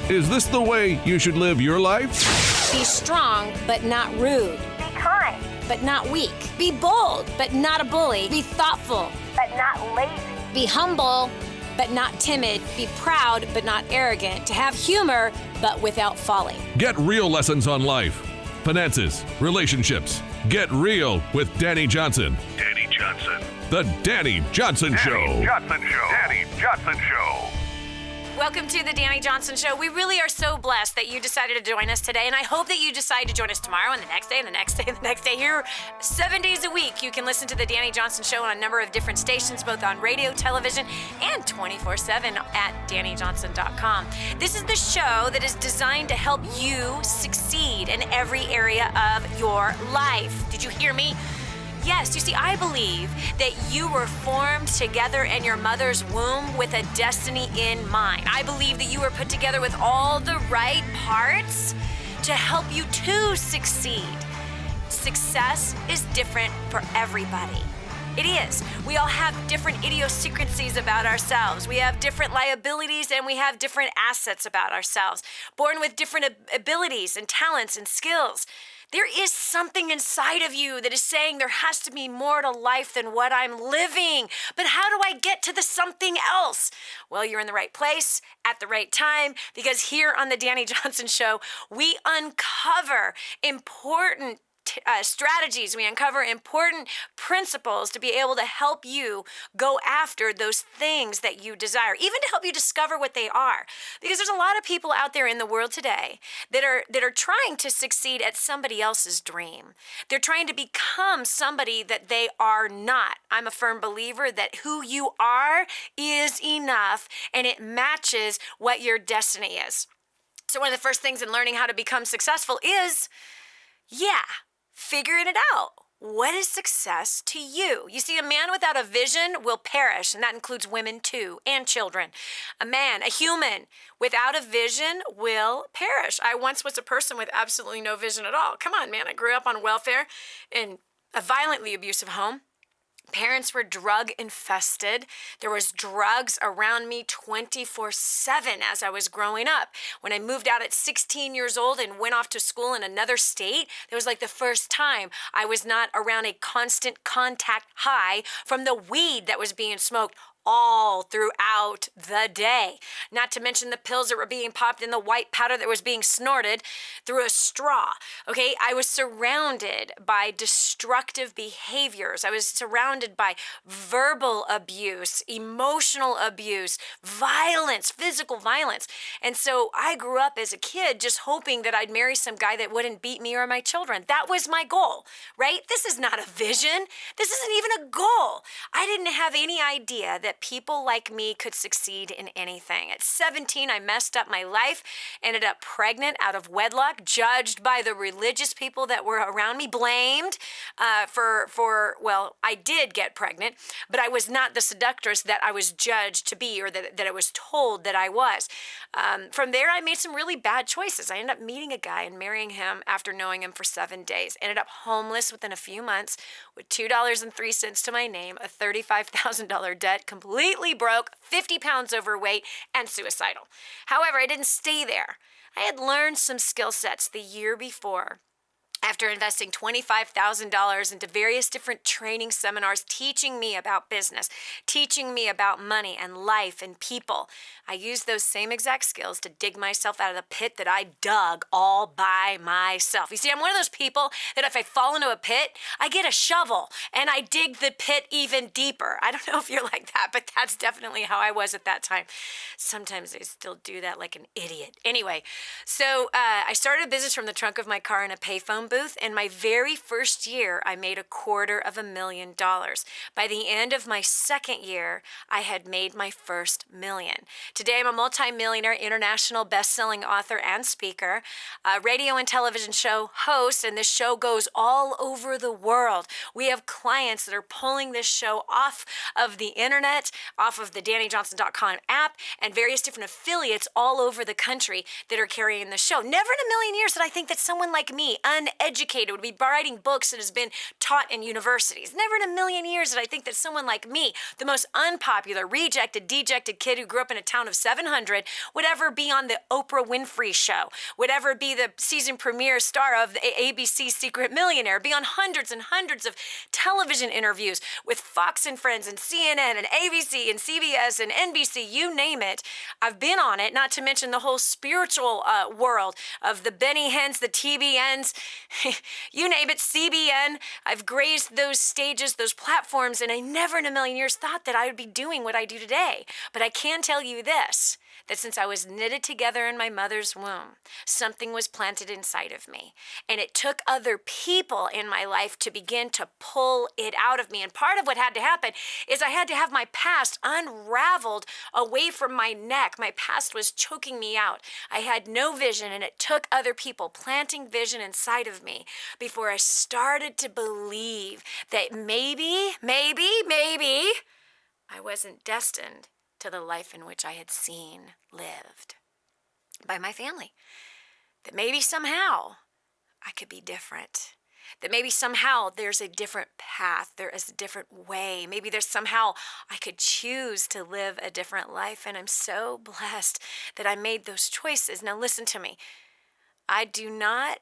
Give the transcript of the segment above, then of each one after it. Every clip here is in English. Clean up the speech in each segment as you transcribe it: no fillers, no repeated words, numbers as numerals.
Is this the way you should live your life? Be strong, but not rude. Be kind, but not weak. Be bold, but not a bully. Be thoughtful, but not lazy. be humble, but not timid. Be proud, but not arrogant. To have humor, but without folly. Get real lessons on life, finances, relationships. Get real with Dani Johnson. Dani Johnson. The Dani Johnson Show. Dani Johnson Show. Dani Johnson Show. Welcome to the Dani Johnson Show. We really are so blessed that you decided to join us today, and I hope that you decide to join us tomorrow and the next day and the next day and the next day. Here, 7 days a week, you can listen to the Dani Johnson Show on a number of different stations, both on radio, television, and 24/7 at DaniJohnson.com. This is the show that is designed to help you succeed in every area of your life. Did you hear me? Yes, you see, I believe that you were formed together in your mother's womb with a destiny in mind. I believe that you were put together with all the right parts to help you to succeed. Success is different for everybody. It is. We all have different idiosyncrasies about ourselves. We have different liabilities and we have different assets about ourselves. Born with different abilities and talents and skills. There is something inside of you that is saying there has to be more to life than what I'm living. But how do I get to the something else? Well, you're in the right place at the right time, because here on the Dani Johnson Show, we uncover important strategies. We uncover important principles to be able to help you go after those things that you desire, even to help you discover what they are. Because there's a lot of people out there in the world today that are trying to succeed at somebody else's dream. They're trying to become somebody that they are not. I'm a firm believer that who you are is enough, and it matches what your destiny is. So one of the first things in learning how to become successful is, figuring it out. What is success to you? You see, a man without a vision will perish, and that includes women too, and children. A human without a vision will perish. I once was a person with absolutely no vision at all. Come on, man. I grew up on welfare in a violently abusive home. Parents were drug infested. There was drugs around me 24/7 as I was growing up. When I moved out at 16 years old and went off to school in another state, it was like the first time I was not around a constant contact high from the weed that was being smoked all throughout the day. Not to mention the pills that were being popped in the white powder that was being snorted through a straw. Okay, I was surrounded by destructive behaviors. I was surrounded by verbal abuse, emotional abuse, violence, physical violence. And so I grew up as a kid just hoping that I'd marry some guy that wouldn't beat me or my children. That was my goal, right? This is not a vision. This isn't even a goal. I didn't have any idea that people like me could succeed in anything. At 17, I messed up my life, ended up pregnant out of wedlock, judged by the religious people that were around me, blamed well, I did get pregnant, but I was not the seductress that I was judged to be, or that I was told that I was. From there, I made some really bad choices. I ended up meeting a guy and marrying him after knowing him for 7 days. Ended up homeless within a few months with $2.03 to my name, a $35,000 debt, completely broke, 50 pounds overweight, and suicidal. However, I didn't stay there. I had learned some skill sets the year before. After investing $25,000 into various different training seminars, teaching me about business, teaching me about money and life and people, I used those same exact skills to dig myself out of the pit that I dug all by myself. You see, I'm one of those people that if I fall into a pit, I get a shovel and I dig the pit even deeper. I don't know if you're like that, but that's definitely how I was at that time. Sometimes I still do that like an idiot. Anyway, so I started a business from the trunk of my car in a payphone booth. In my very first year, I made $250,000. By the end of my second year, I had made my first million. Today, I'm a multi-millionaire, international best-selling author and speaker, a radio and television show host, and this show goes all over the world. We have clients that are pulling this show off of the internet, off of the DaniJohnson.com app, and various different affiliates all over the country that are carrying the show. Never in a million years did I think that someone like me, uneducated, educated, would be writing books that has been taught in universities. Never in a million years did I think that someone like me, the most unpopular, rejected, dejected kid who grew up in a town of 700, would ever be on the Oprah Winfrey Show, would ever be the season premiere star of the ABC Secret Millionaire, be on hundreds and hundreds of television interviews with Fox and Friends and CNN and ABC and CBS and NBC, you name it. I've been on it, not to mention the whole spiritual world of the Benny Hinn's, the TBNs, you name it, CBN. I've grazed those stages, those platforms, and I never in a million years thought that I would be doing what I do today. But I can tell you this, that since I was knitted together in my mother's womb, something was planted inside of me. And it took other people in my life to begin to pull it out of me. And part of what had to happen is I had to have my past unraveled away from my neck. My past was choking me out. I had no vision, and it took other people planting vision inside of me before I started to believe that maybe I wasn't destined to the life in which I had seen lived by my family. That maybe somehow I could be different. That maybe somehow there's a different path, there is a different way. Maybe there's somehow I could choose to live a different life. And I'm so blessed that I made those choices. Now listen to me. I do not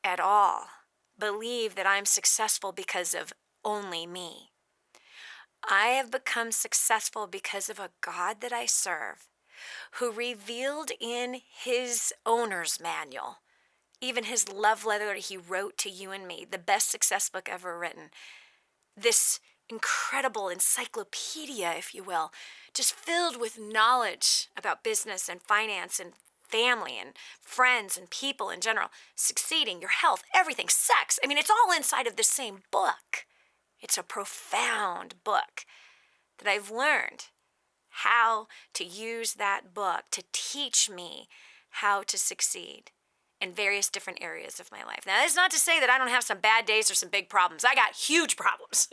at all believe that I'm successful because of only me. I have become successful because of a God that I serve, who revealed in his owner's manual, even his love letter that he wrote to you and me, the best success book ever written, this incredible encyclopedia, if you will, just filled with knowledge about business and finance and family and friends and people in general, succeeding, your health, everything, sex. I mean, it's all inside of the same book. It's a profound book that I've learned how to use that book to teach me how to succeed in various different areas of my life. Now, that's not to say that I don't have some bad days or some big problems. I got huge problems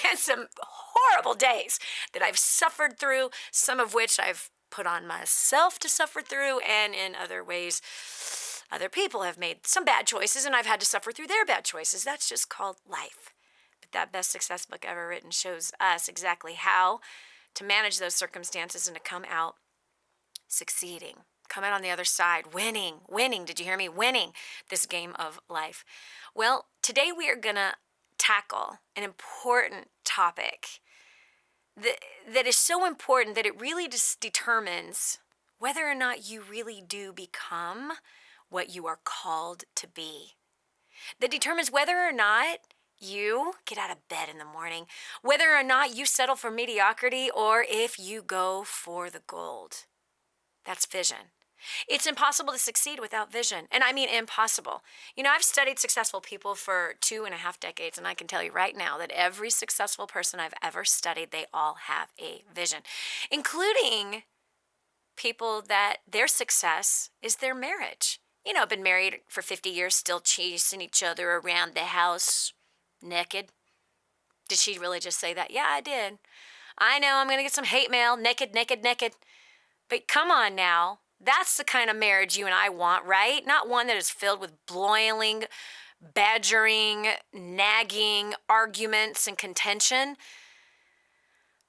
and some horrible days that I've suffered through, some of which I've put on myself to suffer through, and in other ways, other people have made some bad choices and I've had to suffer through their bad choices. That's just called life. That best success book ever written shows us exactly how to manage those circumstances and to come out succeeding, come out on the other side, winning, did you hear me? Winning this game of life. Well, today we are going to tackle an important topic that is so important that it really just determines whether or not you really do become what you are called to be. That determines whether or not you get out of bed in the morning, whether or not you settle for mediocrity or if you go for the gold. That's vision. It's impossible to succeed without vision. And I mean impossible. You know, I've studied successful people for 2.5 decades, and I can tell you right now that every successful person I've ever studied, they all have a vision, including people that their success is their marriage. You know, been married for 50 years, still chasing each other around the house naked. Did she really just say that? Yeah, I did. I know I'm going to get some hate mail, naked. But come on now. That's the kind of marriage you and I want, right? Not one that is filled with boiling, badgering, nagging arguments and contention,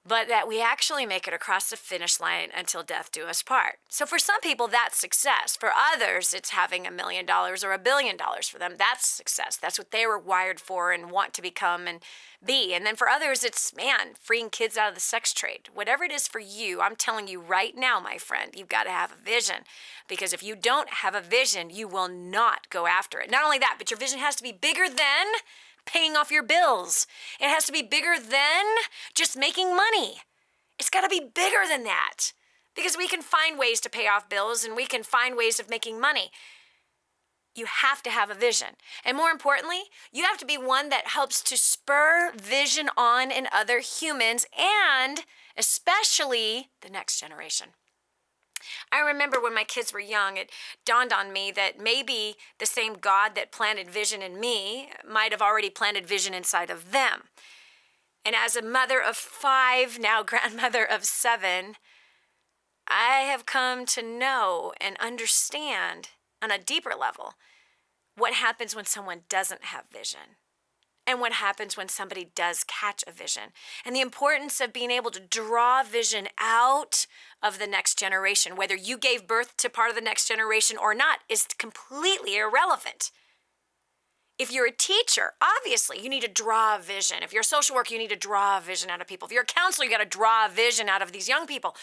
but that we actually make it across the finish line until death do us part. So for some people, that's success. For others, it's having $1 million or $1 billion for them. That's success. That's what they were wired for and want to become and be. And then for others, it's, freeing kids out of the sex trade. Whatever it is for you, I'm telling you right now, my friend, you've got to have a vision. Because if you don't have a vision, you will not go after it. Not only that, but your vision has to be bigger than paying off your bills. It has to be bigger than just making money. It's got to be bigger than that, because we can find ways to pay off bills and we can find ways of making money. You have to have a vision. And more importantly, you have to be one that helps to spur vision on in other humans, and especially the next generation. I remember when my kids were young, it dawned on me that maybe the same God that planted vision in me might have already planted vision inside of them. And as a mother of 5, now grandmother of 7, I have come to know and understand on a deeper level what happens when someone doesn't have vision and what happens when somebody does catch a vision, and the importance of being able to draw vision out of the next generation. Whether you gave birth to part of the next generation or not is completely irrelevant. If you're a teacher, obviously you need to draw a vision. If you're a social worker, you need to draw a vision out of people. If you're a counselor, you got to draw a vision out of these young people.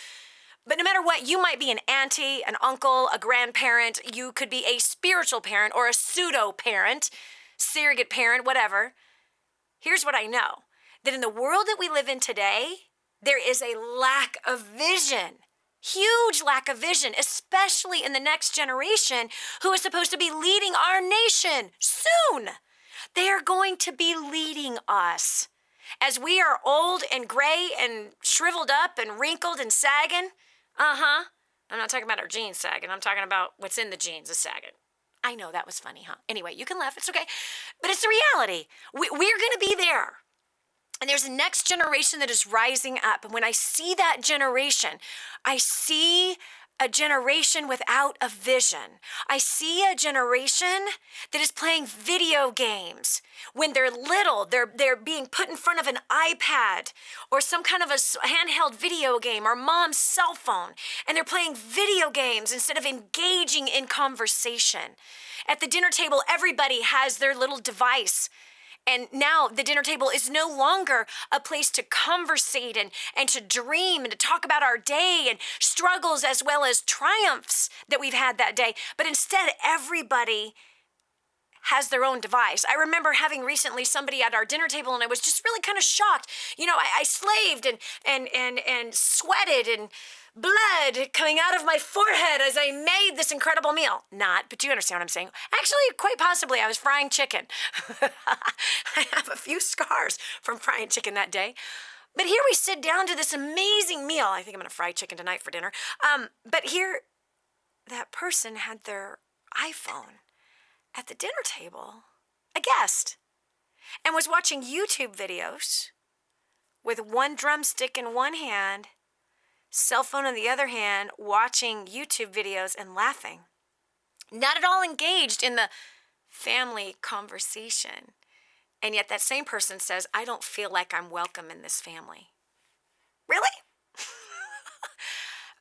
But no matter what, you might be an auntie, an uncle, a grandparent. You could be a spiritual parent or a pseudo-parent, surrogate parent, whatever. Here's what I know, that in the world that we live in today, there is a lack of vision, huge lack of vision, especially in the next generation who is supposed to be leading our nation soon. They are going to be leading us. As we are old and gray and shriveled up and wrinkled and sagging, I'm not talking about our jeans sagging. I'm talking about what's in the jeans is sagging. I know that was funny, huh? Anyway, you can laugh. It's okay. But it's the reality. We're going to be there. And there's a next generation that is rising up. And when I see that generation, I see a generation without a vision. I see a generation that is playing video games. When they're little, they're being put in front of an iPad or some kind of a handheld video game or mom's cell phone, and they're playing video games instead of engaging in conversation. At the dinner table, everybody has their little device. And now the dinner table is no longer a place to conversate and to dream and to talk about our day and struggles as well as triumphs that we've had that day. But instead, everybody has their own device. I remember having recently somebody at our dinner table, and I was just really kind of shocked. You know, I slaved and sweated and blood coming out of my forehead as I made this incredible meal. Not, but you understand what I'm saying. Actually, quite possibly, I was frying chicken. I have a few scars from frying chicken that day. But here we sit down to this amazing meal. I think I'm going to fry chicken tonight for dinner. But here, that person had their iPhone at the dinner table, a guest, and was watching YouTube videos with one drumstick in one hand, cell phone in the other hand, watching YouTube videos and laughing. Not at all engaged in the family conversation. And yet that same person says, I don't feel like I'm welcome in this family. Really?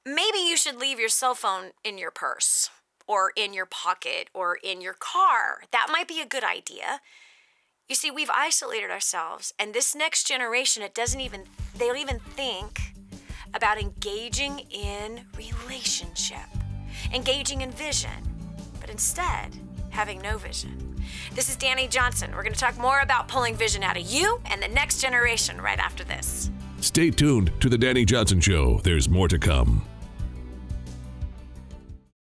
Maybe you should leave your cell phone in your purse or in your pocket or in your car. That might be a good idea. You see, we've isolated ourselves, and this next generation, they don't even think about engaging in relationship, engaging in vision, but instead having no vision. This is Dani Johnson. We're going to talk more about pulling vision out of you and the next generation right after this. Stay tuned to the Dani Johnson Show. There's more to come.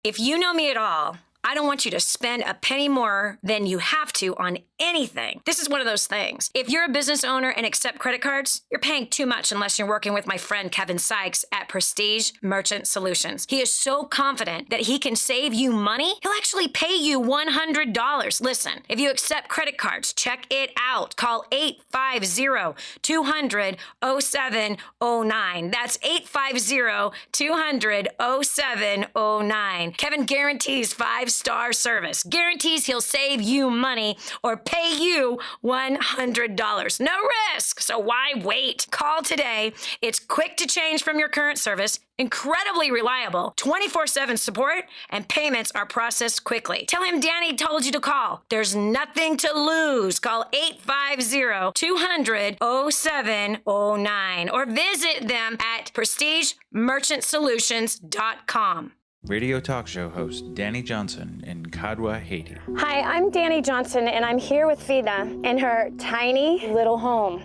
If you know me at all, I don't want you to spend a penny more than you have to on anything. This is one of those things. If you're a business owner and accept credit cards, you're paying too much unless you're working with my friend Kevin Sykes at Prestige Merchant Solutions. He is so confident that he can save you money, he'll actually pay you $100. Listen, if you accept credit cards, check it out. Call 850-200-0709. That's 850-200-0709. Kevin guarantees 5-star service. Guarantees he'll save you money or pay you $100. No risk, so why wait? Call today. It's quick to change from your current service, incredibly reliable, 24/7 support, and payments are processed quickly. Tell him Dani told you to call. There's nothing to lose. Call 850-200-0709 or visit them at prestigemerchantsolutions.com. Radio talk show host Dani Johnson in Kadwa, Haiti. Hi, I'm Dani Johnson, and I'm here with Frida in her tiny little home.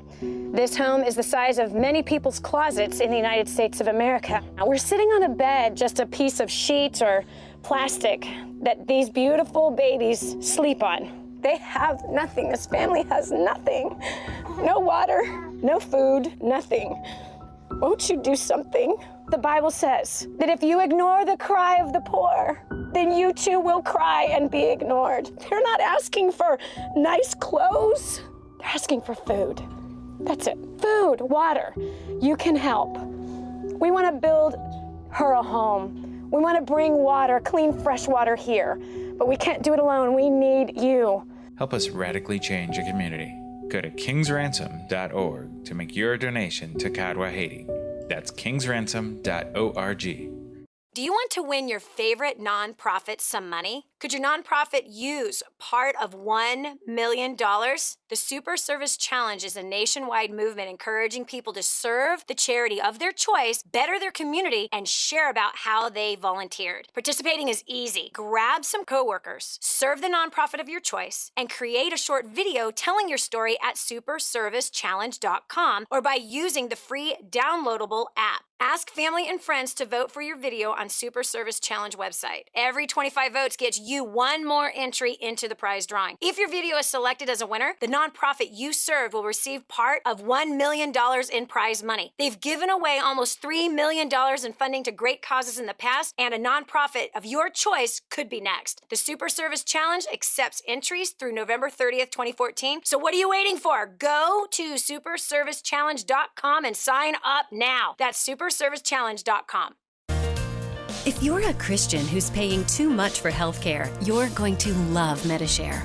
This home is the size of many people's closets in the United States of America. We're sitting on a bed, just a piece of sheet or plastic that these beautiful babies sleep on. They have nothing. This family has nothing. No water, no food, nothing. Won't you do something? The Bible says that if you ignore the cry of the poor, then you too will cry and be ignored. They're not asking for nice clothes. They're asking for food. That's it. Food, water. You can help. We want to build her a home We want to bring water, clean, fresh water here. But we can't do it alone. We need you. Help us radically change a community. Go to kingsransom.org to make your donation to Kadwa, Haiti. That's kingsransom.org. Do you want to win your favorite nonprofit some money? Could your nonprofit use part of $1 million? The Super Service Challenge is a nationwide movement encouraging people to serve the charity of their choice, better their community, and share about how they volunteered. Participating is easy. Grab some coworkers, serve the nonprofit of your choice, and create a short video telling your story at superservicechallenge.com or by using the free downloadable app. Ask family and friends to vote for your video on Super Service Challenge website. Every 25 votes gets you one more entry into the prize drawing. If your video is selected as a winner, the nonprofit you serve will receive part of $1 million in prize money. They've given away almost $3 million in funding to great causes in the past, and a nonprofit of your choice could be next. The Super Service Challenge accepts entries through November 30th, 2014. So what are you waiting for? Go to superservicechallenge.com and sign up now. That's superservicechallenge.com. If you're a Christian who's paying too much for healthcare, you're going to love Medishare.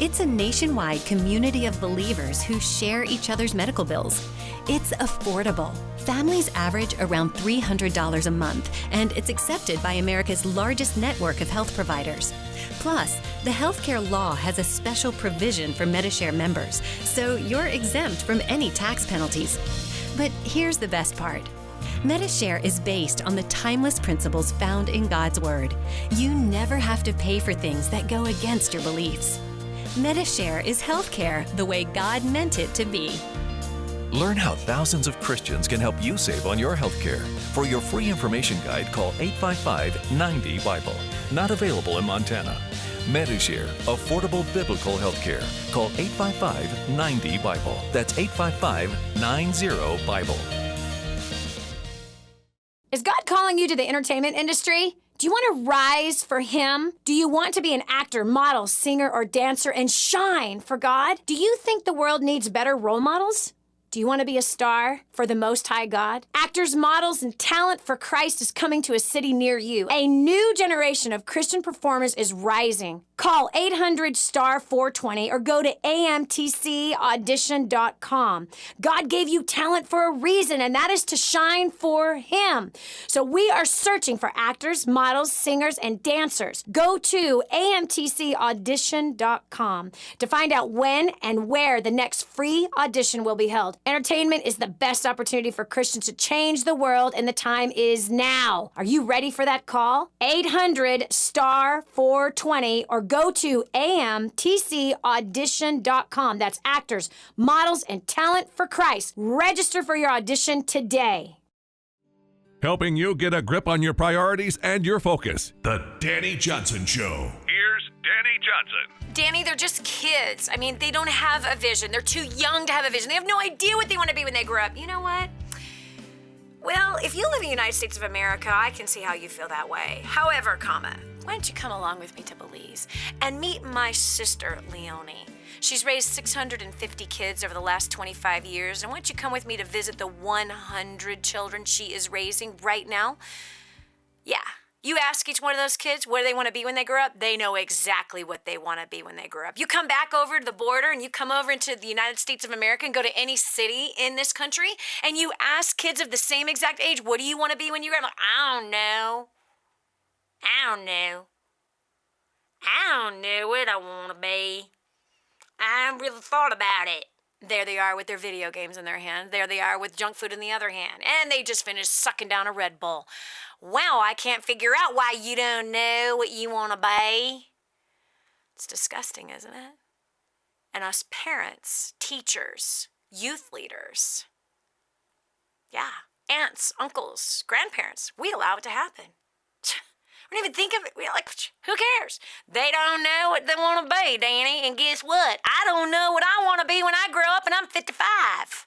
It's a nationwide community of believers who share each other's medical bills. It's affordable. Families average around $300 a month, and it's accepted by America's largest network of health providers. Plus, the healthcare law has a special provision for Medishare members, so you're exempt from any tax penalties. But here's the best part. Medishare is based on the timeless principles found in God's Word. You never have to pay for things that go against your beliefs. Medishare is healthcare the way God meant it to be. Learn how thousands of Christians can help you save on your healthcare. For your free information guide, call 855-90-BIBLE. Not available in Montana. Medishare, affordable biblical healthcare. Call 855-90-BIBLE. That's 855-90-BIBLE. Is God calling you to the entertainment industry? Do you want to rise for Him? Do you want to be an actor, model, singer, or dancer and shine for God? Do you think the world needs better role models? Do you want to be a star for the Most High God? Actors, models, and talent for Christ is coming to a city near you. A new generation of Christian performers is rising. Call 800-STAR-420 or go to amtcaudition.com. God gave you talent for a reason, and that is to shine for Him. So we are searching for actors, models, singers, and dancers. Go to amtcaudition.com to find out when and where the next free audition will be held. Entertainment is the best opportunity for Christians to change the world, and the time is now. Are you ready for that call? 800-STAR-420 or go to amtcaudition.com. That's actors, models, and talent for Christ. Register for your audition today. Helping you get a grip on your priorities and your focus. The Dani Johnson Show. Here's Dani Johnson. Dani, they're just kids. I mean, they don't have a vision. They're too young to have a vision. They have no idea what they want to be when they grow up. You know what? Well, if you live in the United States of America, I can see how you feel that way. However, why don't you come along with me to Belize and meet my sister, Leonie. She's raised 650 kids over the last 25 years, and why don't you come with me to visit the 100 children she is raising right now? Yeah. You ask each one of those kids what do they want to be when they grow up, they know exactly what they want to be when they grow up. You come back over to the border and you come over into the United States of America and go to any city in this country and you ask kids of the same exact age, what do you want to be when you grow up? Like, I don't know what I want to be. I haven't really thought about it. There they are with their video games in their hand. There they are with junk food in the other hand. And they just finished sucking down a Red Bull. Wow, I can't figure out why you don't know what you want to be. It's disgusting, isn't it? And us parents, teachers, youth leaders, aunts, uncles, grandparents, we allow it to happen. We don't even think of it. We're like, who cares? They don't know what they want to be, Dani. And guess what? I don't know what I want to be when I grow up and I'm 55.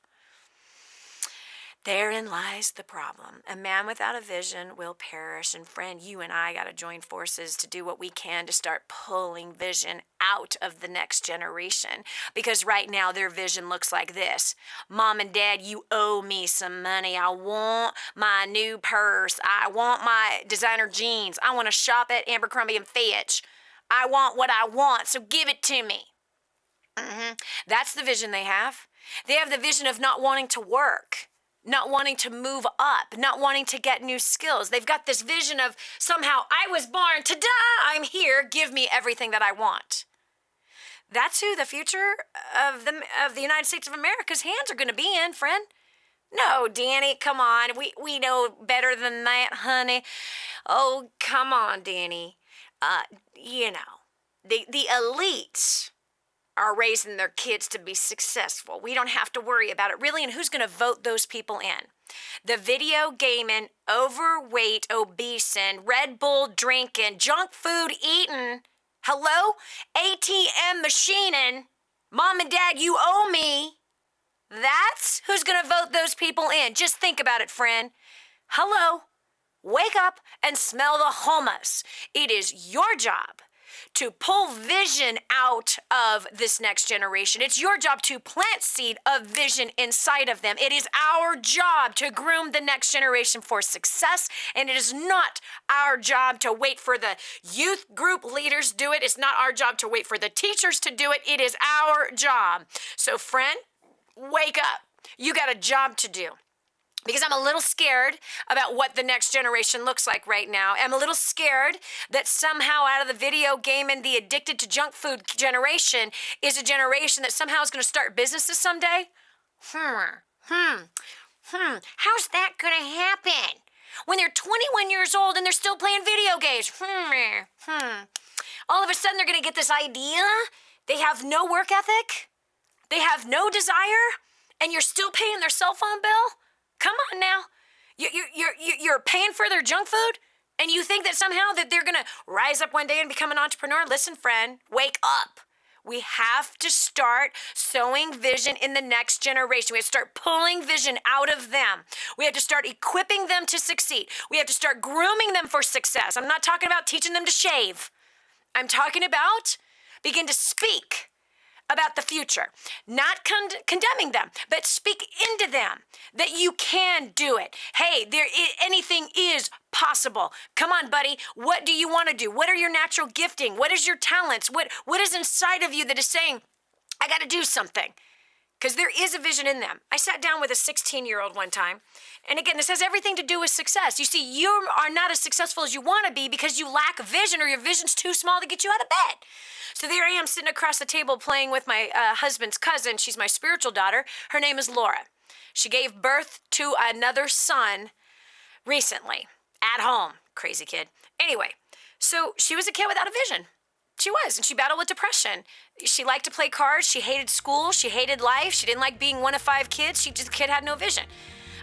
Therein lies the problem. A man without a vision will perish. And friend, you and I got to join forces to do what we can to start pulling vision out of the next generation. Because right now their vision looks like this. Mom and Dad, you owe me some money. I want my new purse. I want my designer jeans. I want to shop at Abercrombie and Fitch. I want what I want, so give it to me. That's the vision they have. They have the vision of not wanting to work, not wanting to move up, not wanting to get new skills. They've got this vision of somehow I was born, ta-da, I'm here, give me everything that I want. That's who the future of the United States of America's hands are going to be in, friend. No, Danny, come on. We know better than that, honey. Oh, come on, Danny. The elites are raising their kids to be successful. We don't have to worry about it, really. And who's going to vote those people in? The video gaming, overweight, obese, Red Bull drinking, junk food eating, hello? ATM machining, Mom and Dad, you owe me. That's who's going to vote those people in. Just think about it, friend. Hello? Wake up and smell the hummus. It is your job to pull vision out of this next generation. It's your job to plant seed of vision inside of them. It is our job to groom the next generation for success, and it is not our job to wait for the youth group leaders do it. It's not our job to wait for the teachers to do it. It is our job. So, friend, wake up. You got a job to do. Because I'm a little scared about what the next generation looks like right now. I'm a little scared that somehow out of the video game and the addicted to junk food generation is a generation that somehow is going to start businesses someday. How's that going to happen? When they're 21 years old and they're still playing video games. All of a sudden they're going to get this idea. They have no work ethic. They have no desire. And you're still paying their cell phone bill? Come on now. You're paying for their junk food? And you think that somehow that they're going to rise up one day and become an entrepreneur? Listen, friend, wake up. We have to start sowing vision in the next generation. We have to start pulling vision out of them. We have to start equipping them to succeed. We have to start grooming them for success. I'm not talking about teaching them to shave. I'm talking about begin to speak about the future, not condemning them, but speak into them that you can do it. Hey, anything is possible. Come on, buddy. What do you want to do? What are your natural gifting? What is your talents? What is inside of you that is saying, I got to do something? Because there is a vision in them. I sat down with a 16-year-old one time, and again, this has everything to do with success. You see, you are not as successful as you want to be because you lack vision or your vision's too small to get you out of bed. So there I am sitting across the table playing with my husband's cousin. She's my spiritual daughter. Her name is Laura. She gave birth to another son recently at home. Crazy kid. Anyway, so she was a kid without a vision. She was, and she battled with depression. She liked to play cards. She hated school. She hated life. She didn't like being one of 5 kids. The kid had no vision.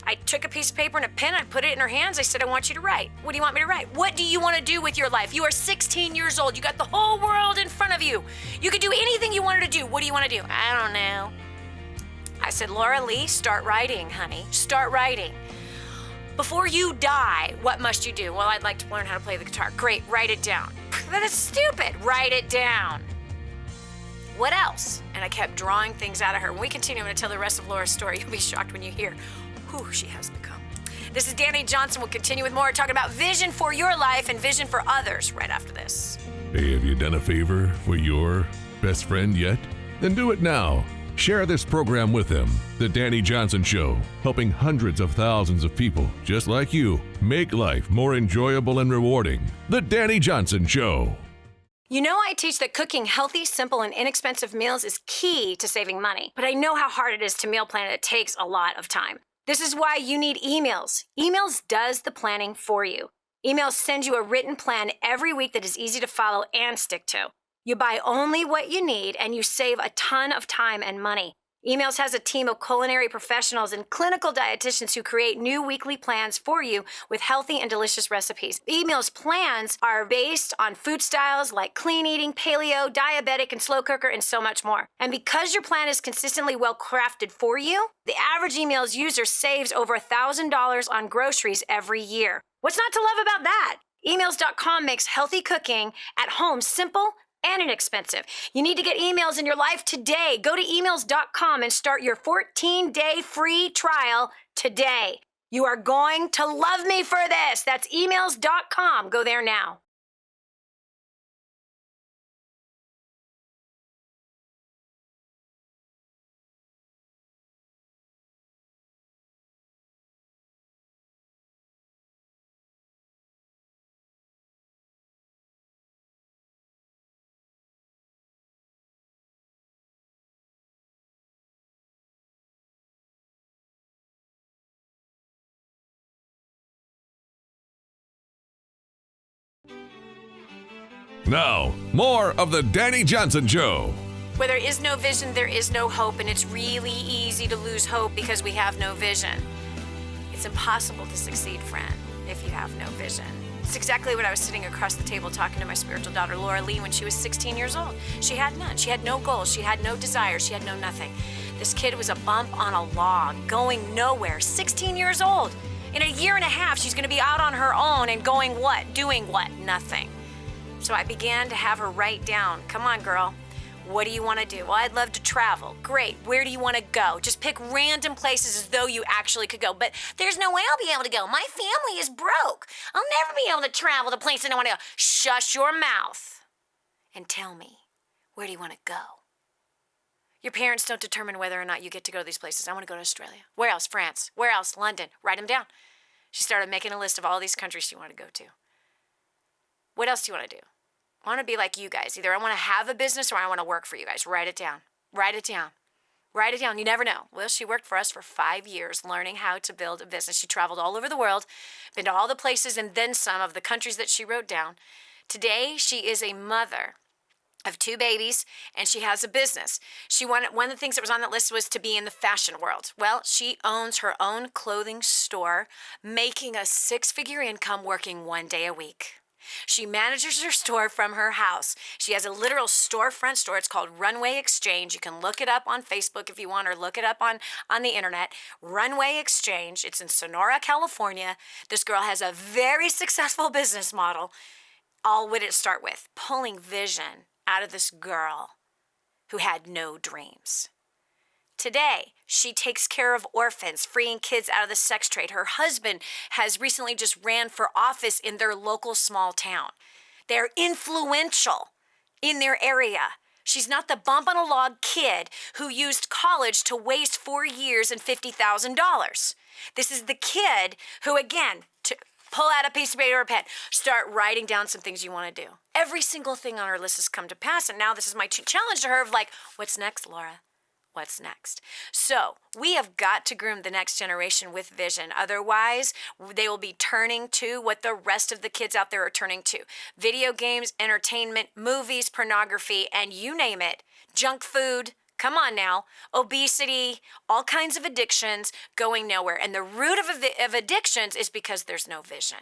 I took a piece of paper and a pen. I put it in her hands. I said, I want you to write. What do you want me to write? What do you want to do with your life? You are 16 years old. You got the whole world in front of you. You could do anything you wanted to do. What do you want to do? I don't know. I said, Laura Lee, start writing, honey. Start writing. Before you die, what must you do? Well, I'd like to learn how to play the guitar. Great, write it down. That is stupid. Write it down. What else? And I kept drawing things out of her. When we continue, I'm going to tell the rest of Laura's story. You'll be shocked when you hear who she has become. This is Dani Johnson. We'll continue with more, talking about vision for your life and vision for others right after this. Hey, have you done a favor for your best friend yet? Then do it now. Share this program with them. The Dani Johnson Show, helping hundreds of thousands of people just like you make life more enjoyable and rewarding. The Dani Johnson Show. You know, I teach that cooking healthy, simple, and inexpensive meals is key to saving money. But I know how hard it is to meal plan, and it takes a lot of time. This is why you need emails. Emails does the planning for you. Emails send you a written plan every week that is easy to follow and stick to. You buy only what you need, and you save a ton of time and money. Emails has a team of culinary professionals and clinical dietitians who create new weekly plans for you with healthy and delicious recipes. Emails plans are based on food styles like clean eating, paleo, diabetic, and slow cooker, and so much more. And because your plan is consistently well crafted for you, the average Emails user saves over $1,000 on groceries every year. What's not to love about that? Emails.com makes healthy cooking at home simple and inexpensive. You need to get Emails in your life today. Go to emails.com and start your 14-day free trial today. You are going to love me for this. That's emails.com. Go there now. Now, more of the Dani Johnson Show. Where there is no vision, there is no hope, and it's really easy to lose hope because we have no vision. It's impossible to succeed, friend, if you have no vision. It's exactly what I was sitting across the table talking to my spiritual daughter, Laura Lee, when she was 16 years old. She had none. She had no goals. She had no desires. She had no nothing. This kid was a bump on a log, going nowhere, 16 years old. In a year and a half, she's going to be out on her own and going what? Doing what? Nothing. So I began to have her write down, come on, girl, what do you want to do? Well, I'd love to travel. Great. Where do you want to go? Just pick random places as though you actually could go. But there's no way I'll be able to go. My family is broke. I'll never be able to travel to places I want to go. Shush your mouth and tell me, where do you want to go? Your parents don't determine whether or not you get to go to these places. I want to go to Australia. Where else? France. Where else? London. Write them down. She started making a list of all these countries she wanted to go to. What else do you want to do? I want to be like you guys. Either I want to have a business or I want to work for you guys. Write it down. Write it down. Write it down. You never know. Well, she worked for us for 5 years learning how to build a business. She traveled all over the world, been to all the places and then some of the countries that she wrote down. Today, she is a mother of 2 babies, and she has a business. One of the things that was on that list was to be in the fashion world. Well, she owns her own clothing store, making a 6-figure income working 1 day a week. She manages her store from her house. She has a literal storefront store. It's called Runway Exchange. You can look it up on Facebook if you want, or look it up on the internet. Runway Exchange. It's in Sonora, California. This girl has a very successful business model. All would it start with? Pulling vision out of this girl who had no dreams. Today, she takes care of orphans, freeing kids out of the sex trade. Her husband has recently just ran for office in their local small town. They're influential in their area. She's not the bump on a log kid who used college to waste 4 years and $50,000. This is the kid who, again, to pull out a piece of paper or a pen, start writing down some things you want to do. Every single thing on her list has come to pass, and now this is my challenge to her of like, what's next, Laura? What's next? So we have got to groom the next generation with vision. Otherwise, they will be turning to what the rest of the kids out there are turning to. Video games, entertainment, movies, pornography, and you name it. Junk food. Come on now. Obesity, all kinds of addictions going nowhere. And the root of addictions is because there's no vision.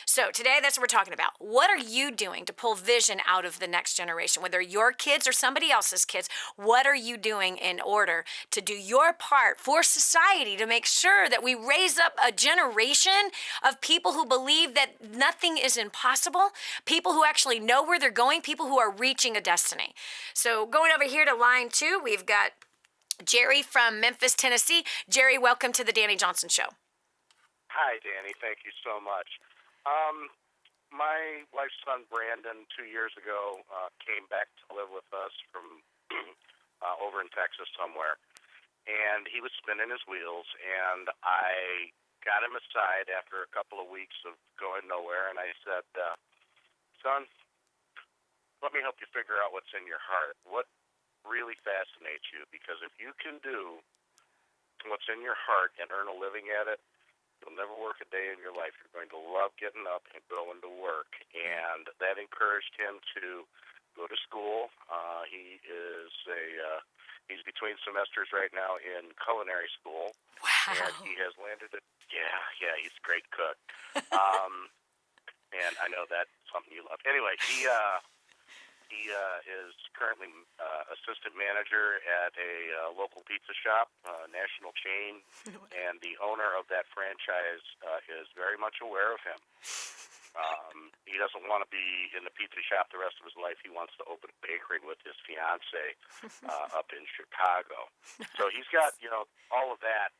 So today, that's what we're talking about. What are you doing to pull vision out of the next generation? Whether your kids or somebody else's kids, what are you doing in order to do your part for society to make sure that we raise up a generation of people who believe that nothing is impossible, people who actually know where they're going, people who are reaching a destiny. So going over here to line 2, we've got Jerry from Memphis, Tennessee. Jerry, welcome to the Dani Johnson Show. Hi, Dani. Thank you so much. My wife's son, Brandon, 2 years ago, came back to live with us from over in Texas somewhere. And he was spinning his wheels, and I got him aside after a couple of weeks of going nowhere, and I said, son, let me help you figure out what's in your heart. What really fascinates you? Because if you can do what's in your heart and earn a living at it, you'll never work a day in your life. You're going to love getting up and going to work. And that encouraged him to go to school. He is He's between semesters right now in culinary school. Wow. And he has landed at, he's a great cook. And I know that's something you love. Anyway, he is currently assistant manager at a local pizza shop, national chain, and the owner of that franchise is very much aware of him. He doesn't want to be in the pizza shop the rest of his life. He wants to open a bakery with his fiance up in Chicago. So he's got, all of that.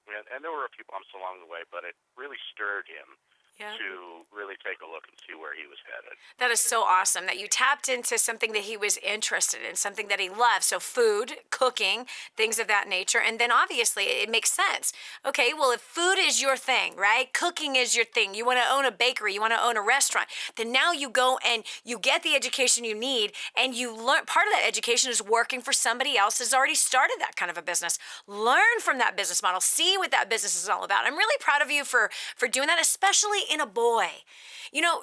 And there were a few bumps along the way, but it really stirred him to really take a look and see where he was headed. That is so awesome that you tapped into something that he was interested in, something that he loved. So food, cooking, things of that nature. And then obviously it makes sense. Okay, well, if food is your thing, right? Cooking is your thing. You want to own a bakery, you want to own a restaurant. Then now you go and you get the education you need and you learn. Part of that education is working for somebody else who's already started that kind of a business. Learn from that business model. See what that business is all about. I'm really proud of you for doing that, especially in a boy.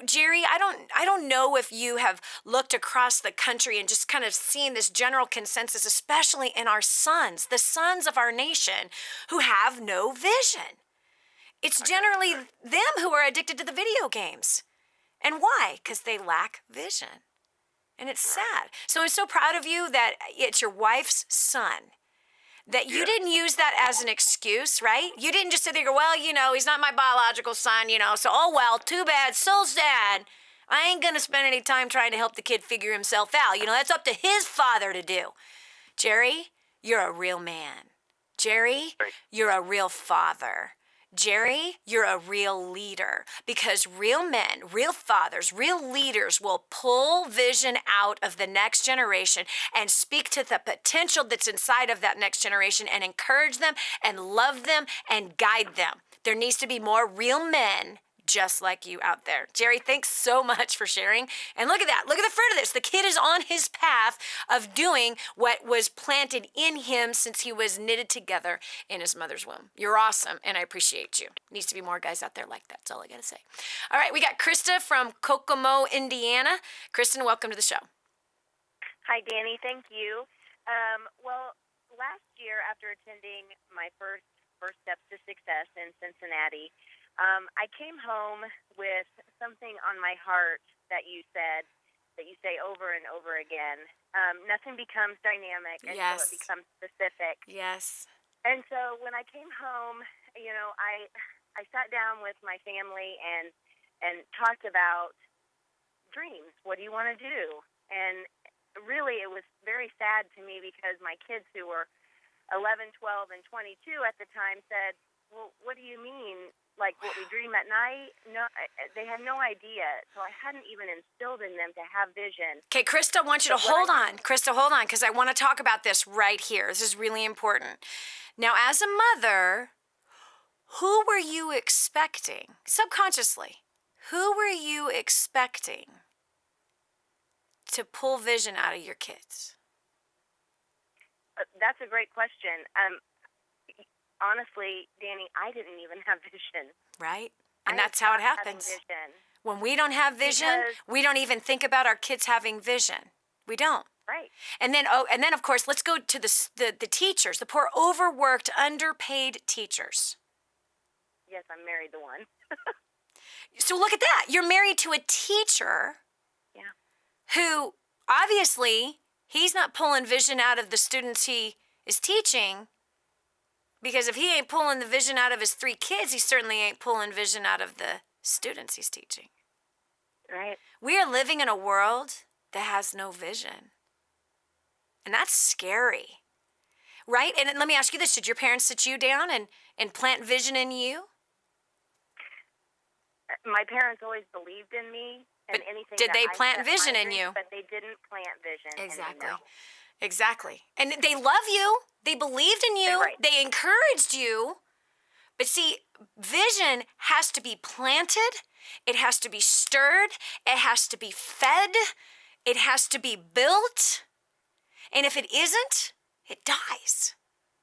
Jerry, I don't know if you have looked across the country and just kind of seen this general consensus, especially in our sons, the sons of our nation who have no vision. It's generally them who are addicted to the video games. And why? Because they lack vision. And it's sad. So I'm so proud of you that it's your wife's son. That you didn't use that as an excuse, right? You didn't just sit there and go, well, he's not my biological son, so, oh, well, too bad, so sad. I ain't going to spend any time trying to help the kid figure himself out. That's up to his father to do. Jerry, you're a real man. Jerry, you're a real father. Jerry, you're a real leader because real men, real fathers, real leaders will pull vision out of the next generation and speak to the potential that's inside of that next generation and encourage them and love them and guide them. There needs to be more real men just like you out there. Jerry, thanks so much for sharing. And look at that. Look at the fruit of this. The kid is on his path of doing what was planted in him since he was knitted together in his mother's womb. You're awesome, and I appreciate you. Needs to be more guys out there like that. That's all I got to say. All right, we got Christa from Kokomo, Indiana. Kristen, welcome to the show. Hi, Dani. Thank you. Well, last year, after attending my first Steps to Success in Cincinnati, I came home with something on my heart that you say over and over again. Nothing becomes dynamic until it becomes specific. Yes. And so when I came home, I sat down with my family and talked about dreams. What do you want to do? And really, it was very sad to me because my kids who were 11, 12, and 22 at the time said, well, what do you mean? Like what we dream at night? No, they had no idea. So I hadn't even instilled in them to have vision. Okay, Christa, I want you to hold on. Christa, hold on, because I want to talk about this right here. This is really important. Now, as a mother, who were you expecting? Subconsciously, who were you expecting to pull vision out of your kids? That's a great question. Honestly, Dani, I didn't even have vision. Right? And that's how it happens. When we don't have vision, we don't even think about our kids having vision. We don't. Right. And then of course, let's go to the teachers, the poor overworked, underpaid teachers. Yes, I'm married to one. So look at that. You're married to a teacher who obviously he's not pulling vision out of the students he is teaching. Because if he ain't pulling the vision out of his 3 kids, he certainly ain't pulling vision out of the students he's teaching. Right. We are living in a world that has no vision. And that's scary. Right? And let me ask you this. Did your parents sit you down and plant vision in you? My parents always believed in me. And anything did they I plant vision in you? But they didn't plant vision. Exactly. Exactly. And they love you. They believed in you. Right. They encouraged you. But see, vision has to be planted. It has to be stirred. It has to be fed. It has to be built. And if it isn't, it dies.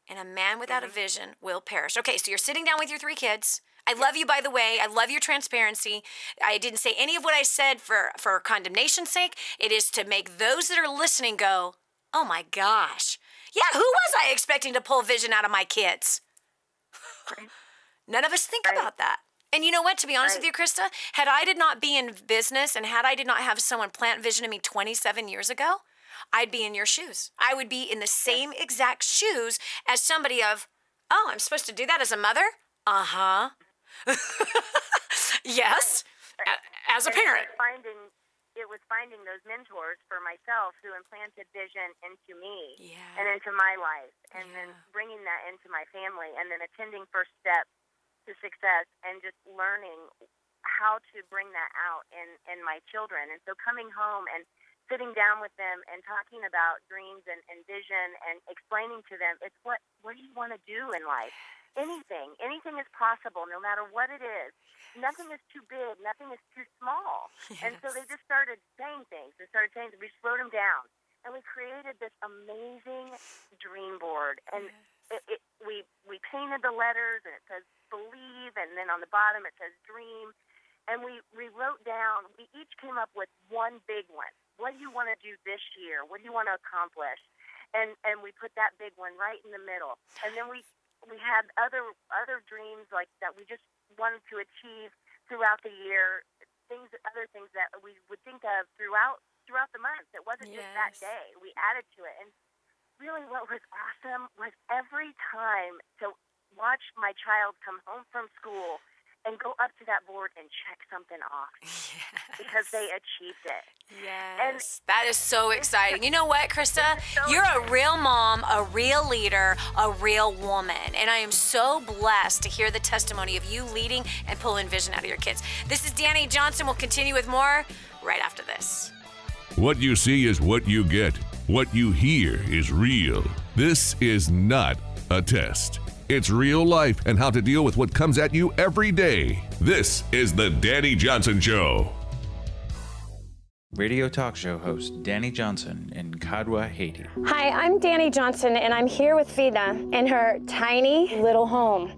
And a man without a vision will perish. Okay, so you're sitting down with your 3 kids. I love you, by the way. I love your transparency. I didn't say any of what I said for condemnation's sake. It is to make those that are listening go, oh my gosh, Yeah, who was I expecting to pull vision out of my kids? Right. None of us think Right. about that. And you know what, to be honest Right. with you, Christa, had I did not be in business and had I did not have someone plant vision in me 27 years ago, I'd be in your shoes. I would be in the same exact shoes as somebody of, oh, I'm supposed to do that as a mother? Uh-huh. Yes, as a And parent. It was finding those mentors for myself who implanted vision into me Yeah. and into my life, and then Yeah. bringing that into my family, and then attending First Step to Success, and just learning how to bring that out in my children. And so coming home and sitting down with them and talking about dreams and vision and explaining to them, it's what do you want to do in life? Anything is possible, no matter what it is. Nothing is too big. Nothing is too small. Yes. And so they just started saying things. We just wrote them down. And we created this amazing dream board. And we painted the letters, and it says believe, and then on the bottom it says dream. And we wrote down, we each came up with one big one. What do you want to do this year? What do you want to accomplish? And we put that big one right in the middle. And then we had other dreams like that we just wanted to achieve throughout the year, other things that we would think of throughout the month. It wasn't just that Yes. day. We added to it. And really what was awesome was every time to watch my child come home from school and go up to that board and check something off because they achieved it. Yes, that is so exciting. You know what, Christa? so You're a real mom, a real leader, a real woman. And I am so blessed to hear the testimony of you leading and pulling vision out of your kids. This is Dani Johnson. We'll continue with more right after this. What you see is what you get. What you hear is real. This is not a test. It's real life and how to deal with what comes at you every day. This is the Dani Johnson Show. Radio talk show host Dani Johnson in Kadwa, Haiti. Hi, I'm Dani Johnson, and I'm here with Frida in her tiny little home.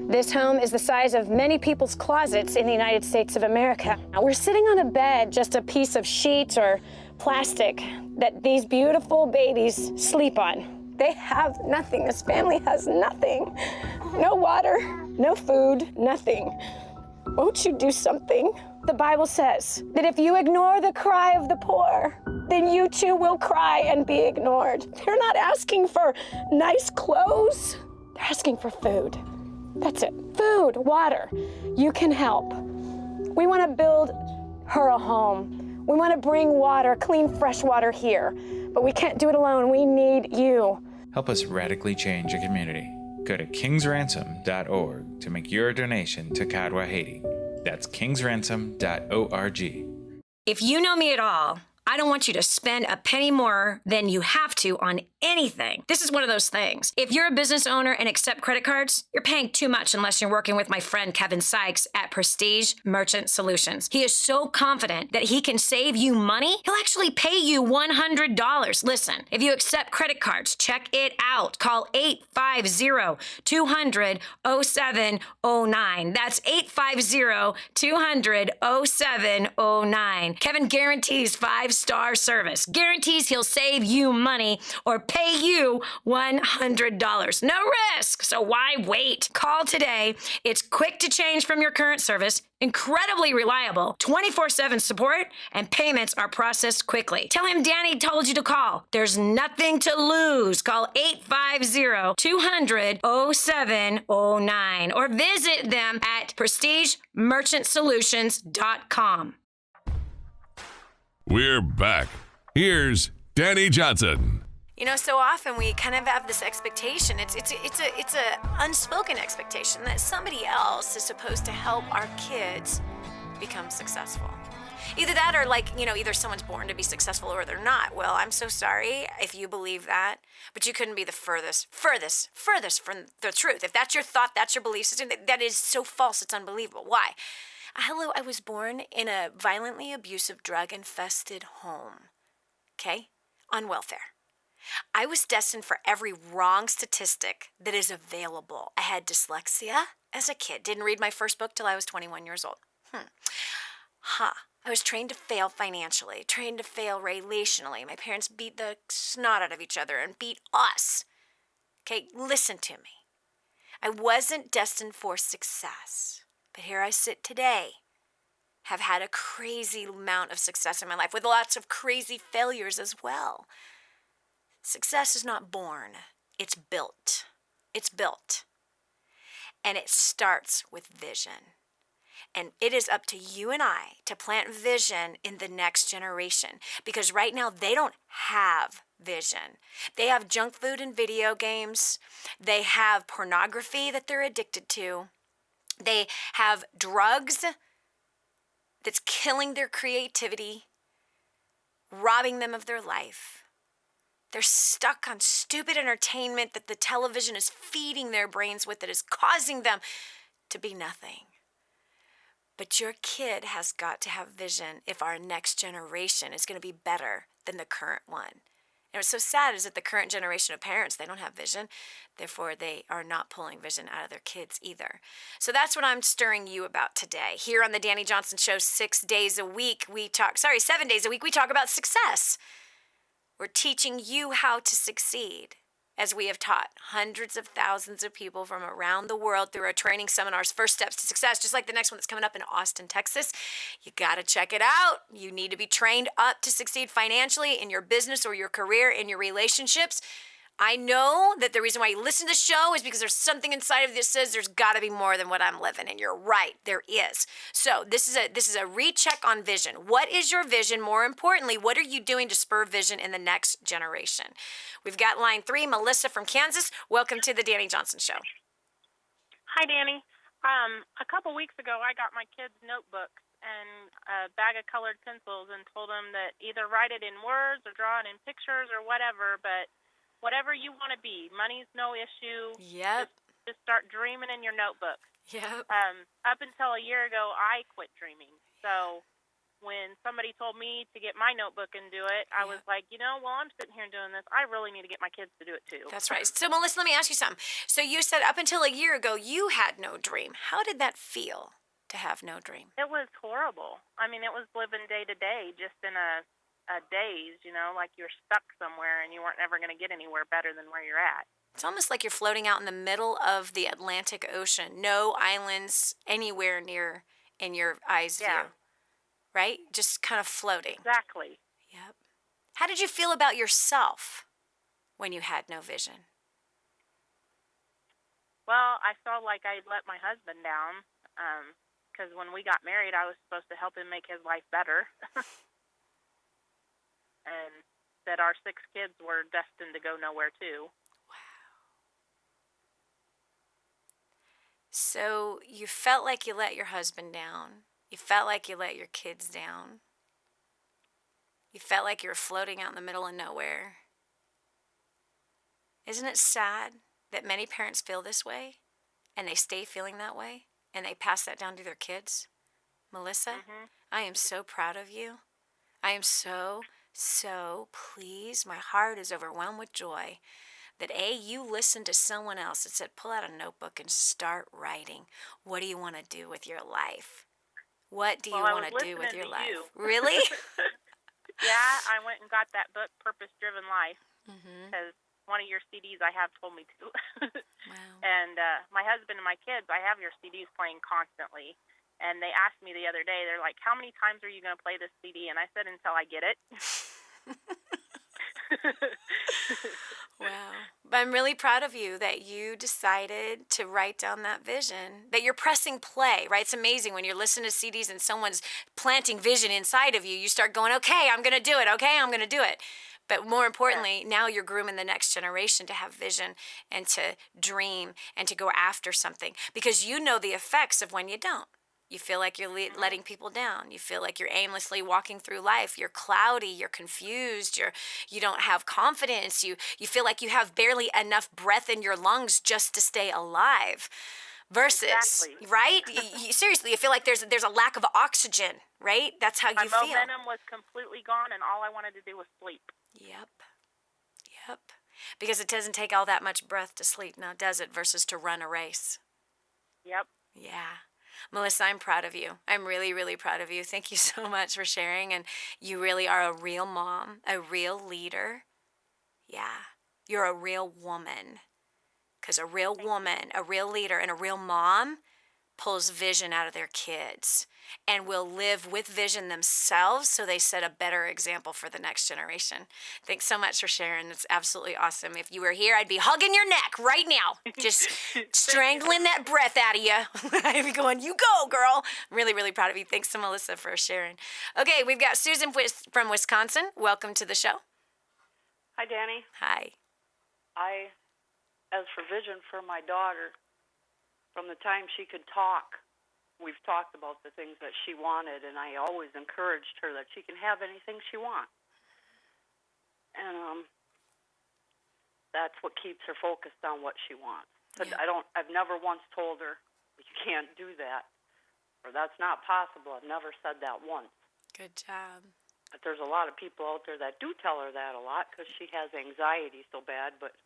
This home is the size of many people's closets in the United States of America. We're sitting on a bed, just a piece of sheet or plastic that these beautiful babies sleep on. They have nothing. This family has nothing. No water, no food, nothing. Won't you do something? The Bible says that if you ignore the cry of the poor, then you too will cry and be ignored. They're not asking for nice clothes. They're asking for food. That's it. Food, water. You can help. We want to build her a home. We want to bring water, clean, fresh water here. But we can't do it alone. We need you. Help us radically change a community. Go to kingsransom.org to make your donation to Kadwa, Haiti. That's kingsransom.org. If you know me at all, I don't want you to spend a penny more than you have to on anything. This is one of those things. If you're a business owner and accept credit cards, you're paying too much unless you're working with my friend Kevin Sykes at Prestige Merchant Solutions. He is so confident that he can save you money, he'll actually pay you $100. Listen, if you accept credit cards, check it out. Call 850-200-0709. That's 850-200-0709. Kevin guarantees 5-star service. Guarantees he'll save you money or pay you $100. No risk. So why wait? Call today. It's quick to change from your current service, incredibly reliable, 24/7 support, and payments are processed quickly. Tell him Dani told you to call. There's nothing to lose. Call 850-200-0709 or visit them at prestigemerchantsolutions.com. We're back. Here's Dani Johnson. You know, so often we kind of have this expectation. It's a unspoken expectation that somebody else is supposed to help our kids become successful. Either that or either someone's born to be successful or they're not. Well, I'm so sorry if you believe that, but you couldn't be the furthest from the truth. If that's your thought, that's your belief system, that is so false, it's unbelievable. Why? Hello, I was born in a violently abusive, drug-infested home, okay, on welfare. I was destined for every wrong statistic that is available. I had dyslexia as a kid. Didn't read my first book till I was 21 years old. I was trained to fail financially, trained to fail relationally. My parents beat the snot out of each other and beat us. Okay, listen to me. I wasn't destined for success, but here I sit today, have had a crazy amount of success in my life with lots of crazy failures as well. Success is not born, it's built. It's built. And it starts with vision. And it is up to you and I to plant vision in the next generation, because right now they don't have vision. They have junk food and video games. They have pornography that they're addicted to. They have drugs that's killing their creativity, robbing them of their life. They're stuck on stupid entertainment that the television is feeding their brains with, that is causing them to be nothing. But your kid has got to have vision if our next generation is going to be better than the current one. And what's so sad is that the current generation of parents, they don't have vision. Therefore, they are not pulling vision out of their kids either. So that's what I'm stirring you about today. Here on the Dani Johnson Show, 7 days a week, we talk about success. We're teaching you how to succeed, as we have taught hundreds of thousands of people from around the world through our training seminars, First Steps to Success, just like the next one that's coming up in Austin, Texas. You got to check it out. You need to be trained up to succeed financially in your business or your career, in your relationships. I know that the reason why you listen to the show is because there's something inside of you that says there's got to be more than what I'm living, and you're right, there is. So this is a recheck on vision. What is your vision? More importantly, what are you doing to spur vision in the next generation? We've got line 3, Melissa from Kansas. Welcome to the Dani Johnson Show. Hi, Dani. A couple weeks ago, I got my kids' notebooks and a bag of colored pencils and told them that either write it in words or draw it in pictures or whatever, but whatever you want to be, money's no issue. Yep. Just start dreaming in your notebook. Yep. Up until a year ago, I quit dreaming. So when somebody told me to get my notebook and do it, I was like, while I'm sitting here doing this, I really need to get my kids to do it too. That's right. So, Melissa, let me ask you something. So you said up until a year ago, you had no dream. How did that feel to have no dream? It was horrible. I mean, it was living day to day, just in a daze, like you're stuck somewhere and you weren't ever going to get anywhere better than where you're at. It's almost like you're floating out in the middle of the Atlantic Ocean. No islands anywhere near in your eye's view. Right? Just kind of floating. Exactly. Yep. How did you feel about yourself when you had no vision? Well, I felt like I let my husband down because when we got married, I was supposed to help him make his life better. And that our 6 kids were destined to go nowhere too. Wow. So you felt like you let your husband down. You felt like you let your kids down. You felt like you were floating out in the middle of nowhere. Isn't it sad that many parents feel this way and they stay feeling that way and they pass that down to their kids? Melissa, I am so proud of you. I am so pleased. My heart is overwhelmed with joy that you listened to someone else that said, pull out a notebook and start writing. What do you want to do with your life? What do you want to do with your life? Really? Yeah, I went and got that book, Purpose Driven Life, because one of your CDs I have told me to. Wow. And my husband and my kids, I have your CDs playing constantly. And they asked me the other day, they're like, how many times are you going to play this CD? And I said, until I get it. Wow. But I'm really proud of you that you decided to write down that vision, that you're pressing play, right? It's amazing when you're listening to CDs and someone's planting vision inside of you. You start going, okay, I'm going to do it. Okay, I'm going to do it. But more importantly, now you're grooming the next generation to have vision and to dream and to go after something, because you know the effects of when you don't. You feel like you're letting people down. You feel like you're aimlessly walking through life. You're cloudy. You're confused. You don't have confidence. You feel like you have barely enough breath in your lungs just to stay alive. Versus, right? Seriously, you feel like there's a lack of oxygen, right? That's how you feel. My momentum was completely gone, and all I wanted to do was sleep. Yep. Because it doesn't take all that much breath to sleep now, does it? Versus to run a race. Yep. Yeah. Melissa, I'm proud of you. I'm really, really proud of you. Thank you so much for sharing. And you really are a real mom, a real leader. Yeah, you're a real woman. Because a real woman, a real leader, and a real mom pulls vision out of their kids and will live with vision themselves so they set a better example for the next generation. Thanks so much for sharing. It's absolutely awesome. If you were here, I'd be hugging your neck right now, just strangling that breath out of you. I'd be going, you go, girl. I'm really, really proud of you. Thanks to Melissa for sharing. Okay, we've got Susan from Wisconsin. Welcome to the show. Hi, Dani. Hi. As for vision for my daughter, from the time she could talk, we've talked about the things that she wanted, and I always encouraged her that she can have anything she wants. And that's what keeps her focused on what she wants. So yeah. I've never once told her, you can't do that, or that's not possible. I've never said that once. Good job. But there's a lot of people out there that do tell her that a lot because she has anxiety so bad, but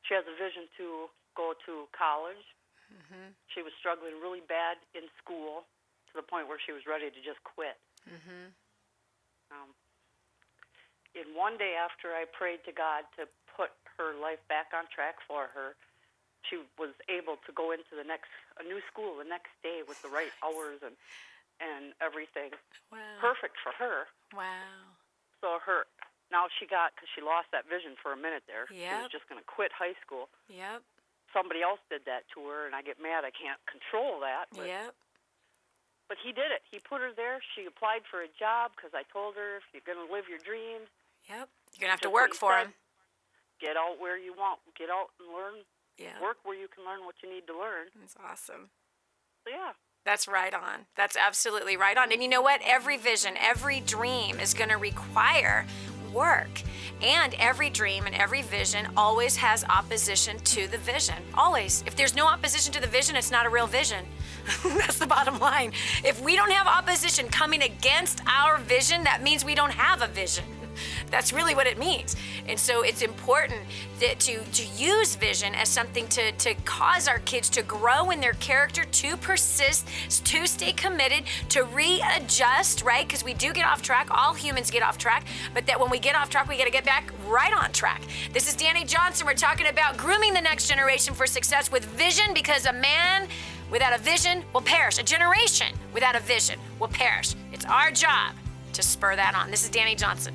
she has a vision to go to college. Mm-hmm. She was struggling really bad in school to the point where she was ready to just quit. Mm-hmm. In one day after I prayed to God to put her life back on track for her, she was able to go into a new school the next day with the right hours and everything. Wow. Perfect for her. Wow. So now because she lost that vision for a minute there. Yep. She was just going to quit high school. Yep. Somebody else did that to her, and I get mad. I can't control that. But, yep. But he did it. He put her there. She applied for a job because I told her, if you're going to live your dreams. Yep. You're going to have to work for them. Get out where you want. Get out and learn. Yeah. Work where you can learn what you need to learn. That's awesome. So, yeah. That's right on. That's absolutely right on. And you know what? Every vision, every dream is going to require work. And every dream and every vision always has opposition to the vision. Always. If there's no opposition to the vision, it's not a real vision. That's the bottom line. If we don't have opposition coming against our vision, that means we don't have a vision. That's really what it means. And so it's important to use vision as something to cause our kids to grow in their character, to persist, to stay committed, to readjust, right? Because we do get off track. All humans get off track. But that when we get off track, we got to get back right on track. This is Dani Johnson. We're talking about grooming the next generation for success with vision, because a man without a vision will perish. A generation without a vision will perish. It's our job to spur that on. This is Dani Johnson.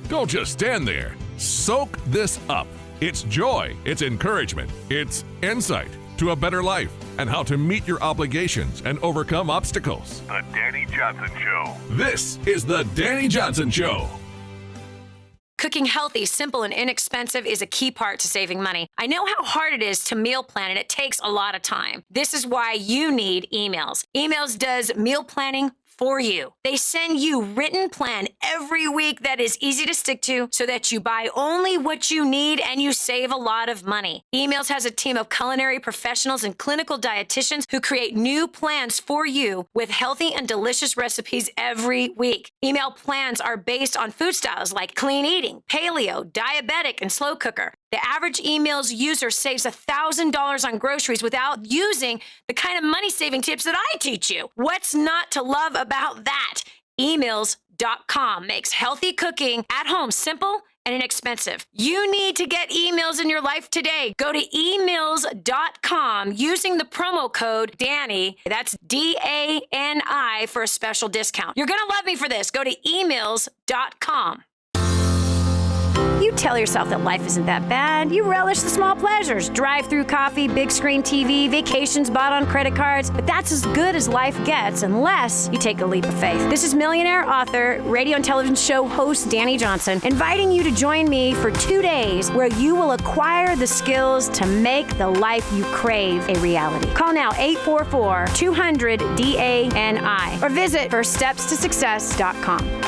Don't just stand there. Soak this up. It's joy, it's encouragement, it's insight to a better life and how to meet your obligations and overcome obstacles. The Dani Johnson Show. This is The Dani Johnson Show. Cooking healthy, simple, and inexpensive is a key part to saving money. I know how hard it is to meal plan, and it takes a lot of time. This is why you need Emails. Emails does meal planning for you. They send you written plan every week that is easy to stick to so that you buy only what you need and you save a lot of money. Emails has a team of culinary professionals and clinical dietitians who create new plans for you with healthy and delicious recipes every week. Email plans are based on food styles like clean eating, paleo, diabetic, and slow cooker. The average Emails user saves $1,000 on groceries without using the kind of money-saving tips that I teach you. What's not to love about that? Emails.com makes healthy cooking at home simple and inexpensive. You need to get Emails in your life today. Go to emails.com using the promo code DANI, that's DANI, for a special discount. You're going to love me for this. Go to emails.com. You tell yourself that life isn't that bad. You relish the small pleasures. Drive-through coffee, big screen TV, vacations bought on credit cards. But that's as good as life gets unless you take a leap of faith. This is millionaire author, radio and television show host Dani Johnson, inviting you to join me for 2 days where you will acquire the skills to make the life you crave a reality. Call now 844-200-DANI or visit firststepstosuccess.com.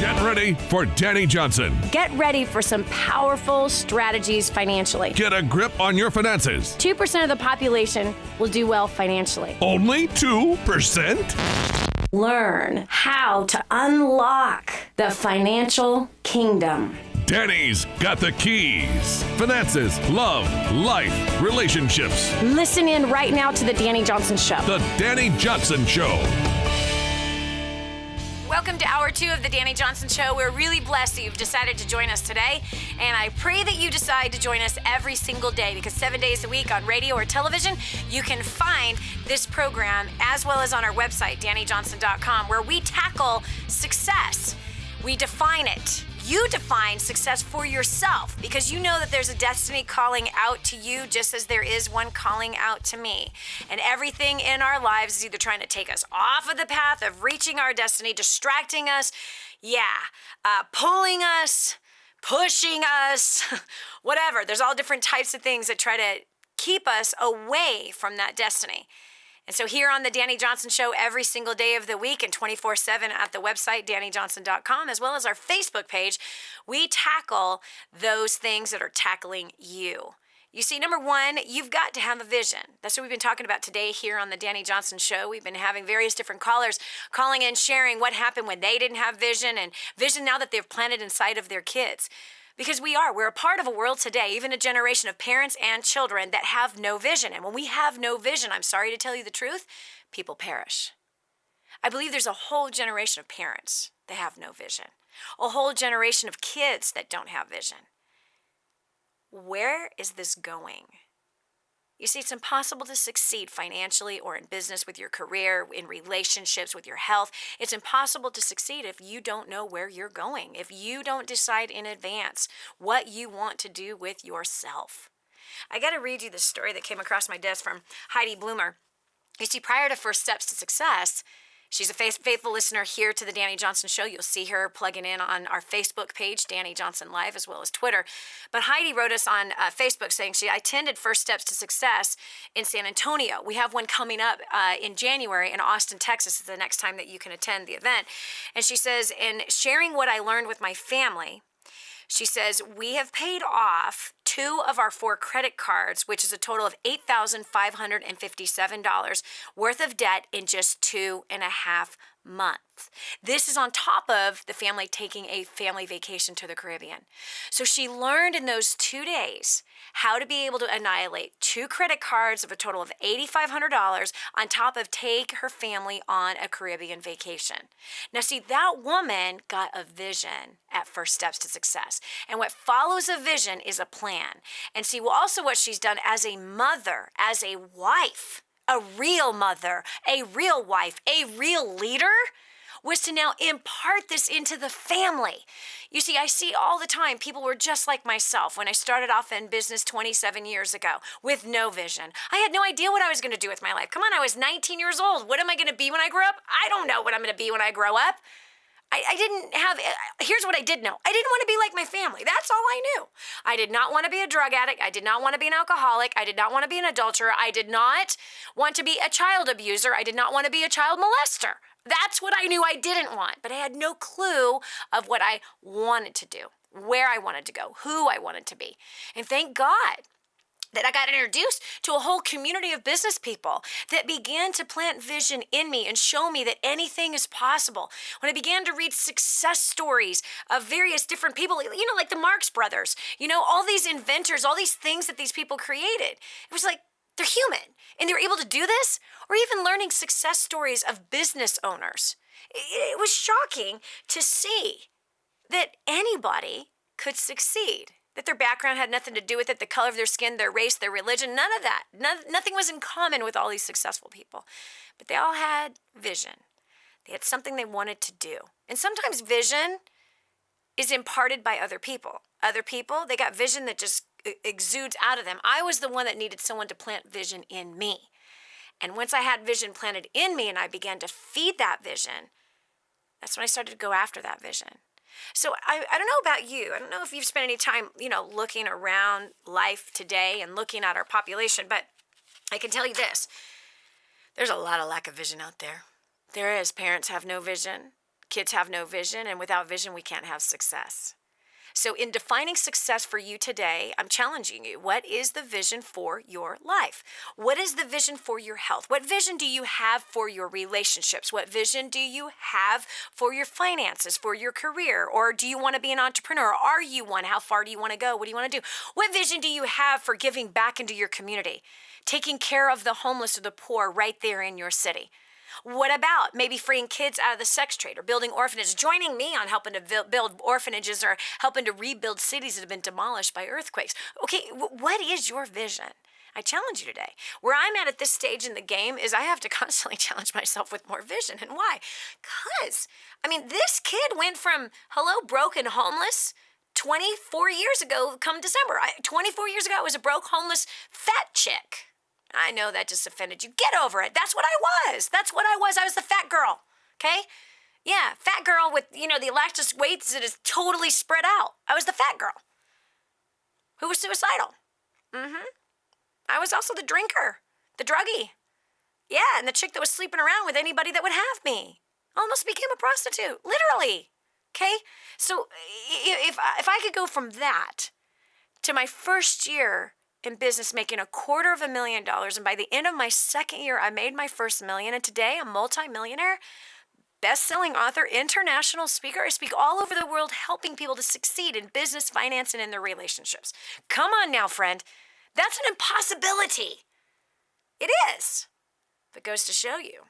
Get ready for Dani Johnson. Get ready for some powerful strategies financially. Get a grip on your finances. 2% of the population will do well financially. Only 2%? Learn how to unlock the financial kingdom. Dani's got the keys. Finances, love, life, relationships. Listen in right now to the Dani Johnson Show. The Dani Johnson Show. Welcome to Hour 2 of the Dani Johnson Show. We're really blessed that you've decided to join us today. And I pray that you decide to join us every single day, because 7 days a week on radio or television, you can find this program as well as on our website, DaniJohnson.com, where we tackle success. We define it. You define success for yourself, because you know that there's a destiny calling out to you just as there is one calling out to me. And everything in our lives is either trying to take us off of the path of reaching our destiny, distracting us, pulling us, pushing us, whatever. There's all different types of things that try to keep us away from that destiny. And so here on the Dani Johnson Show every single day of the week and 24/7 at the website, DaniJohnson.com, as well as our Facebook page, we tackle those things that are tackling you. You see, number one, you've got to have a vision. That's what we've been talking about today here on the Dani Johnson Show. We've been having various different callers calling in, sharing what happened when they didn't have vision, and vision now that they've planted inside of their kids. Because we're a part of a world today, even a generation of parents and children that have no vision. And when we have no vision, I'm sorry to tell you the truth, people perish. I believe there's a whole generation of parents that have no vision, a whole generation of kids that don't have vision. Where is this going? You see, it's impossible to succeed financially or in business, with your career, in relationships, with your health. It's impossible to succeed if you don't know where you're going, if you don't decide in advance what you want to do with yourself. I got to read you this story that came across my desk from Heidi Bloomer. You see, prior to First Steps to Success, she's a faithful listener here to the Dani Johnson Show. You'll see her plugging in on our Facebook page, Dani Johnson Live, as well as Twitter. But Heidi wrote us on Facebook saying I attended First Steps to Success in San Antonio. We have one coming up in January in Austin, Texas. Is the next time that you can attend the event. And she says, in sharing what I learned with my family, she says, we have paid off 2 of our 4 credit cards, which is a total of $8,557 worth of debt in just 2.5 months. This is on top of the family taking a family vacation to the Caribbean. So she learned in those 2 days how to be able to annihilate 2 credit cards of a total of $8,500 on top of take her family on a Caribbean vacation. Now see, that woman got a vision at First Steps to Success. And what follows a vision is a plan. And see, also what she's done as a mother, as a wife, a real mother, a real wife, a real leader, was to now impart this into the family. You see, I see all the time people were just like myself when I started off in business 27 years ago with no vision. I had no idea what I was going to do with my life. Come on, I was 19 years old. What am I going to be when I grow up? I don't know what I'm going to be when I grow up. I didn't have, here's what I did know. I didn't want to be like my family. That's all I knew. I did not want to be a drug addict. I did not want to be an alcoholic. I did not want to be an adulterer. I did not want to be a child abuser. I did not want to be a child molester. That's what I knew I didn't want. But I had no clue of what I wanted to do, where I wanted to go, who I wanted to be. And thank God that I got introduced to a whole community of business people that began to plant vision in me and show me that anything is possible. When I began to read success stories of various different people, like the Marx Brothers, all these inventors, all these things that these people created, it was like, they're human and they're able to do this. Or even learning success stories of business owners. It was shocking to see that anybody could succeed. That their background had nothing to do with it, the color of their skin, their race, their religion, none of that. Nothing was in common with all these successful people. But they all had vision. They had something they wanted to do. And sometimes vision is imparted by other people. Other people, they got vision that just exudes out of them. I was the one that needed someone to plant vision in me. And once I had vision planted in me and I began to feed that vision, that's when I started to go after that vision. So I don't know about you. I don't know if you've spent any time, looking around life today and looking at our population, but I can tell you this. There's a lot of lack of vision out there. There is. Parents have no vision. Kids have no vision. And without vision, we can't have success. So in defining success for you today, I'm challenging you. What is the vision for your life? What is the vision for your health? What vision do you have for your relationships? What vision do you have for your finances, for your career? Or do you want to be an entrepreneur? Are you one? How far do you want to go? What do you want to do? What vision do you have for giving back into your community? Taking care of the homeless or the poor right there in your city? What about maybe freeing kids out of the sex trade or building orphanages, joining me on helping to build orphanages or helping to rebuild cities that have been demolished by earthquakes? Okay, what is your vision? I challenge you today. Where I'm at this stage in the game is I have to constantly challenge myself with more vision. And why? Because, this kid went from, hello, broke and homeless 24 years ago come December. 24 years ago, I was a broke, homeless, fat chick. I know that just offended you. Get over it. That's what I was. That's what I was. I was the fat girl. Okay? Yeah, fat girl with, the elastic weights that is totally spread out. I was the fat girl who was suicidal. I was also the drinker, the druggie. Yeah, and the chick that was sleeping around with anybody that would have me. Almost became a prostitute, literally. Okay? So if I could go from that to my first year in business making $250,000, and by the end of my second year, I made my first $1 million, and today I'm multi-millionaire, best-selling author, international speaker. I speak all over the world helping people to succeed in business, finance, and in their relationships. Come on now, friend. That's an impossibility. It is. But it goes to show you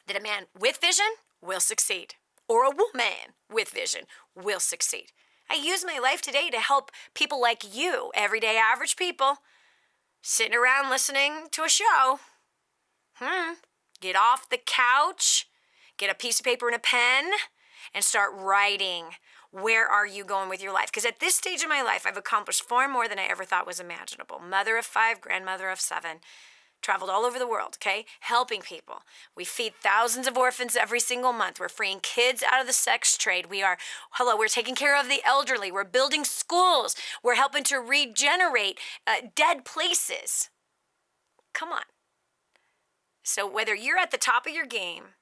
that a man with vision will succeed, or a woman with vision will succeed. I use my life today to help people like you, everyday average people, sitting around listening to a show. Get off the couch, get a piece of paper and a pen, and start writing. Where are you going with your life? Because at this stage of my life, I've accomplished far more than I ever thought was imaginable. Mother of 5, grandmother of 7. Traveled all over the world, okay? Helping people. We feed thousands of orphans every single month. We're freeing kids out of the sex trade. We're taking care of the elderly. We're building schools. We're helping to regenerate dead places. Come on. So whether you're at the top of your game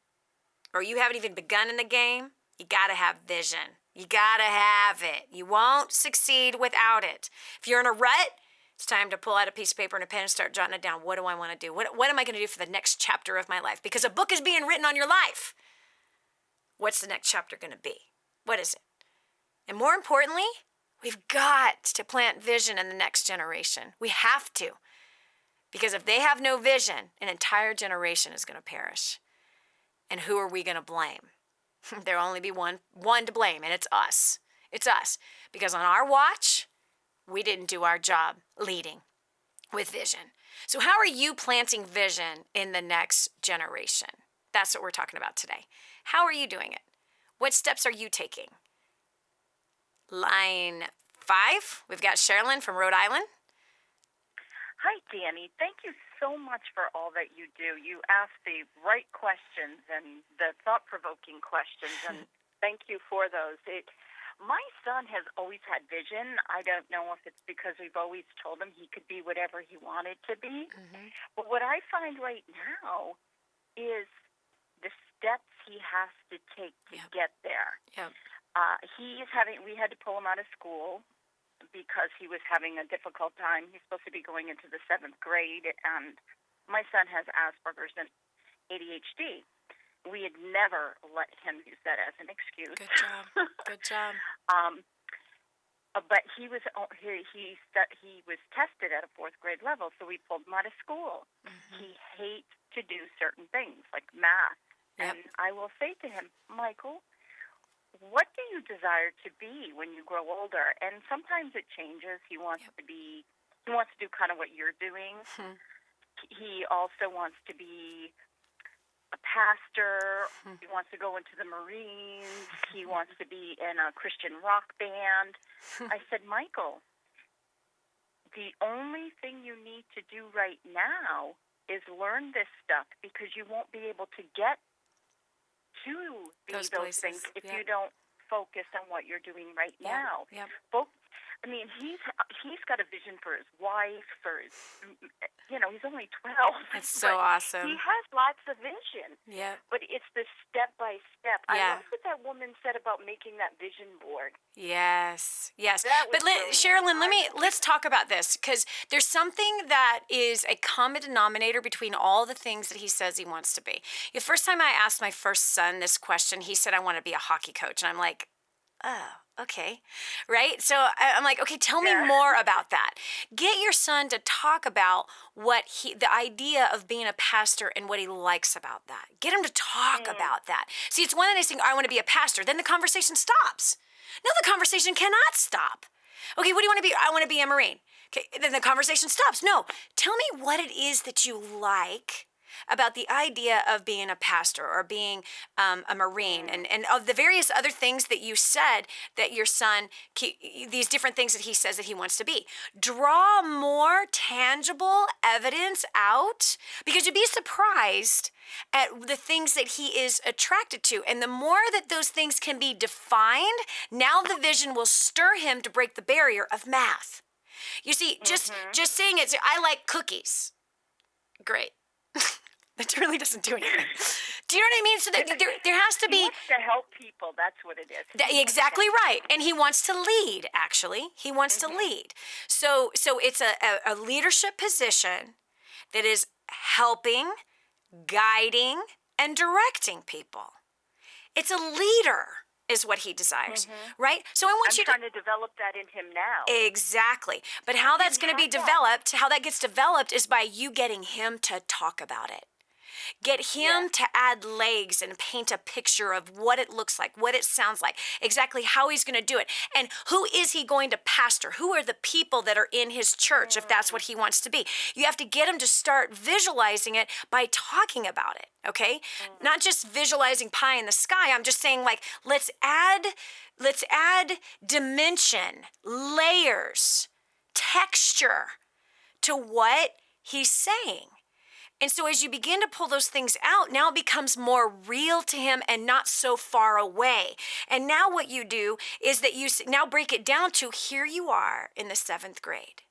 or you haven't even begun in the game, you gotta have vision. You gotta have it. You won't succeed without it. If you're in a rut, it's time to pull out a piece of paper and a pen and start jotting it down. What do I want to do? What am I going to do for the next chapter of my life? Because a book is being written on your life. What's the next chapter going to be? What is it? And more importantly, we've got to plant vision in the next generation. We have to. Because if they have no vision, an entire generation is going to perish. And who are we going to blame? There'll only be one to blame, and it's us. It's us. Because on our watch, we didn't do our job leading with vision. So how are you planting vision in the next generation? That's what we're talking about today. How are you doing it? What steps are you taking? Line 5, we've got Sherry-Lynn from Rhode Island. Hi, Dani. Thank you so much for all that you do. You ask the right questions and the thought-provoking questions, and thank you for those. My son has always had vision. I don't know if it's because we've always told him he could be whatever he wanted to be. But what I find right now is the steps he has to take to get there. We had to pull him out of school because he was having a difficult time. He's supposed to be going into the 7th grade, and my son has Asperger's and ADHD. We had never let him use that as an excuse. Good job. Good job. But he was tested at a 4th grade level, so we pulled him out of school. He hates to do certain things like math. And I will say to him, Michael, what do you desire to be when you grow older? And sometimes it changes. He wants to do kind of what you're doing. He also wants to be a pastor. He wants to go into the Marines. He wants to be in a Christian rock band. I said, Michael, the only thing you need to do right now is learn this stuff, because you won't be able to get to those things if you don't focus on what you're doing right now. He's got a vision for his wife, for his, he's only 12. That's so awesome. He has lots of vision. Yeah. But it's the step by step. Yeah. I love what that woman said about making that vision board. Yes, yes. That was But brilliant. Sherry-Lynn, let's talk about this, because there's something that is a common denominator between all the things that he says he wants to be. The first time I asked my first son this question, he said, I want to be a hockey coach. And I'm like, oh, okay. Right? So I'm like, okay, tell me more about that. Get your son to talk about the idea of being a pastor and what he likes about that. Get him to talk about that. See, it's one of those things, I want to be a pastor. Then the conversation stops. No, the conversation cannot stop. Okay, what do you want to be? I want to be a Marine. Okay, then the conversation stops. No, tell me what it is that you like about the idea of being a pastor or being a Marine and of the various other things that you said that your son, these different things that he says that he wants to be. Draw more tangible evidence out, because you'd be surprised at the things that he is attracted to. And the more that those things can be defined, now the vision will stir him to break the barrier of math. You see, just saying it, I like cookies. Great. That really doesn't do anything. Do you know what I mean? So that there has to be... He wants to help people. That's what it is. Exactly right. And he wants to lead, actually. He wants to lead. So it's a leadership position that is helping, guiding, and directing people. It's a leader is what he desires, right? So I want I'm trying to develop that in him now. Exactly. But how that's going to be developed, how that gets developed is by you getting him to talk about it. Get him to add legs and paint a picture of what it looks like, what it sounds like, exactly how he's going to do it. And who is he going to pastor? Who are the people that are in his church, if that's what he wants to be? You have to get him to start visualizing it by talking about it, okay? Not just visualizing pie in the sky. I'm just saying, like, let's add dimension, layers, texture to what he's saying. And so as you begin to pull those things out, now it becomes more real to him and not so far away. And now what you do is that you now break it down to, here you are in the 7th grade,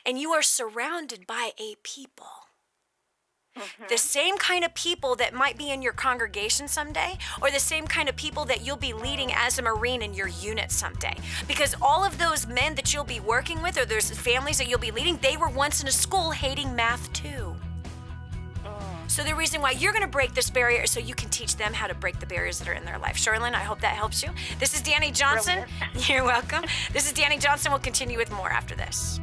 and you are surrounded by a people. The same kind of people that might be in your congregation someday, or the same kind of people that you'll be leading as a Marine in your unit someday. Because all of those men that you'll be working with, or those families that you'll be leading, they were once in a school hating math too. So the reason why you're going to break this barrier is so you can teach them how to break the barriers that are in their life. Sherry-Lynn, I hope that helps you. This is Dani Johnson. Brilliant. You're welcome. This is Dani Johnson. We'll continue with more after this.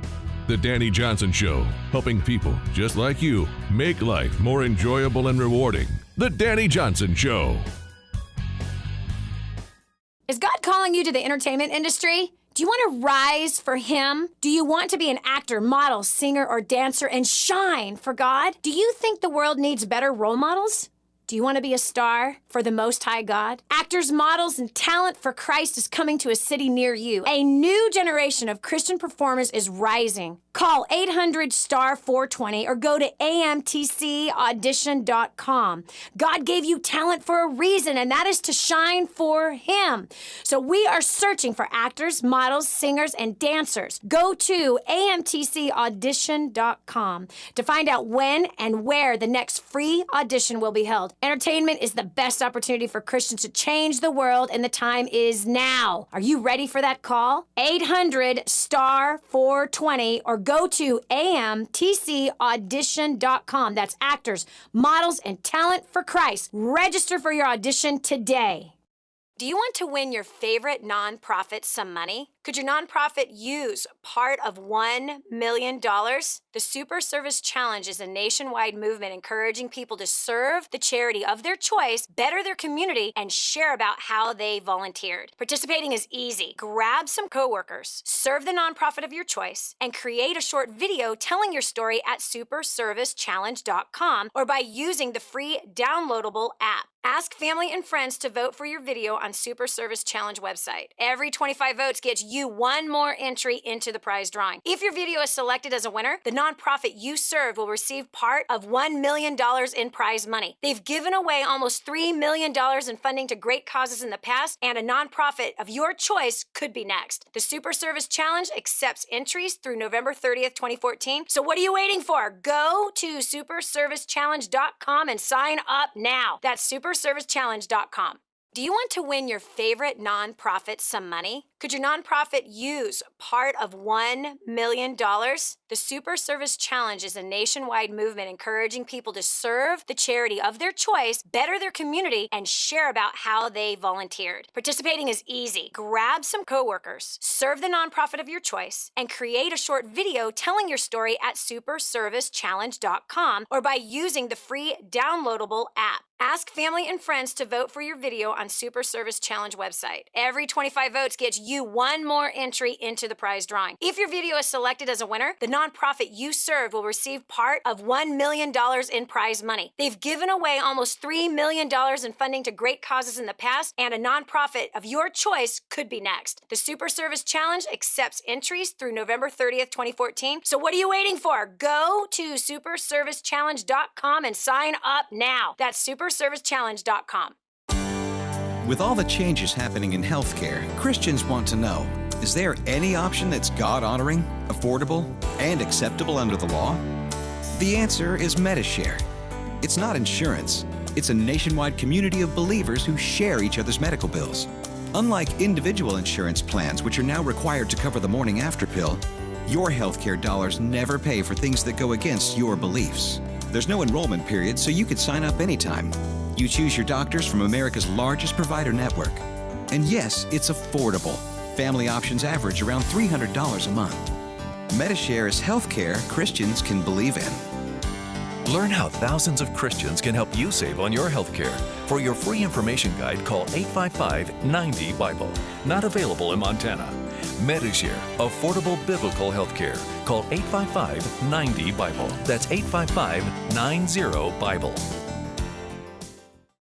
The Dani Johnson Show, helping people just like you make life more enjoyable and rewarding. The Dani Johnson Show. Is God calling you to the entertainment industry? Do you want to rise for Him? Do you want to be an actor, model, singer, or dancer and shine for God? Do you think the world needs better role models? Do you want to be a star for the Most High God? Actors, models, and talent for Christ is coming to a city near you. A new generation of Christian performers is rising. Call 800-STAR-420 or go to amtcaudition.com. God gave you talent for a reason, and that is to shine for Him. So we are searching for actors, models, singers, and dancers. Go to amtcaudition.com to find out when and where the next free audition will be held. Entertainment is the best opportunity for Christians to change the world, and the time is now. Are you ready for that call? 800-STAR-420 or go to amtcaudition.com. That's actors, models, and talent for Christ. Register for your audition today. Do you want to win your favorite nonprofit some money? Could your nonprofit use part of $1 million? The Super Service Challenge is a nationwide movement encouraging people to serve the charity of their choice, better their community, and share about how they volunteered. Participating is easy. Grab some coworkers, serve the nonprofit of your choice, and create a short video telling your story at superservicechallenge.com or by using the free downloadable app. Ask family and friends to vote for your video on Super Service Challenge website. Every 25 votes gets you one more entry into the prize drawing. If your video is selected as a winner, the nonprofit you serve will receive part of $1 million in prize money. They've given away almost $3 million in funding to great causes in the past, and a nonprofit of your choice could be next. The Super Service Challenge accepts entries through November 30th, 2014. So what are you waiting for? Go to superservicechallenge.com and sign up now. That's superservicechallenge.com. Do you want to win your favorite nonprofit some money? Could your nonprofit use part of $1 million? The Super Service Challenge is a nationwide movement encouraging people to serve the charity of their choice, better their community, and share about how they volunteered. Participating is easy. Grab some coworkers, serve the nonprofit of your choice, and create a short video telling your story at superservicechallenge.com or by using the free downloadable app. Ask family and friends to vote for your video on Super Service Challenge website. Every 25 votes gets you one more entry into the prize drawing. If your video is selected as a winner, the nonprofit you serve will receive part of $1 million in prize money. They've given away almost $3 million in funding to great causes in the past, and a nonprofit of your choice could be next. The Super Service Challenge accepts entries through November 30th, 2014. So what are you waiting for? Go to superservicechallenge.com and sign up now. That's superservicechallenge.com. With all the changes happening in healthcare, Christians want to know, is there any option that's God-honoring, affordable, and acceptable under the law? The answer is Medishare. It's not insurance. It's a nationwide community of believers who share each other's medical bills. Unlike individual insurance plans, which are now required to cover the morning after pill, your healthcare dollars never pay for things that go against your beliefs. There's no enrollment period, so you could sign up anytime. You choose your doctors from America's largest provider network. And yes, it's affordable. Family options average around $300 a month. Medishare is healthcare Christians can believe in. Learn how thousands of Christians can help you save on your healthcare. For your free information guide, call 855-90-BIBLE. Not available in Montana. Medishare, affordable biblical healthcare. Call 855-90-BIBLE. That's 855-90-BIBLE.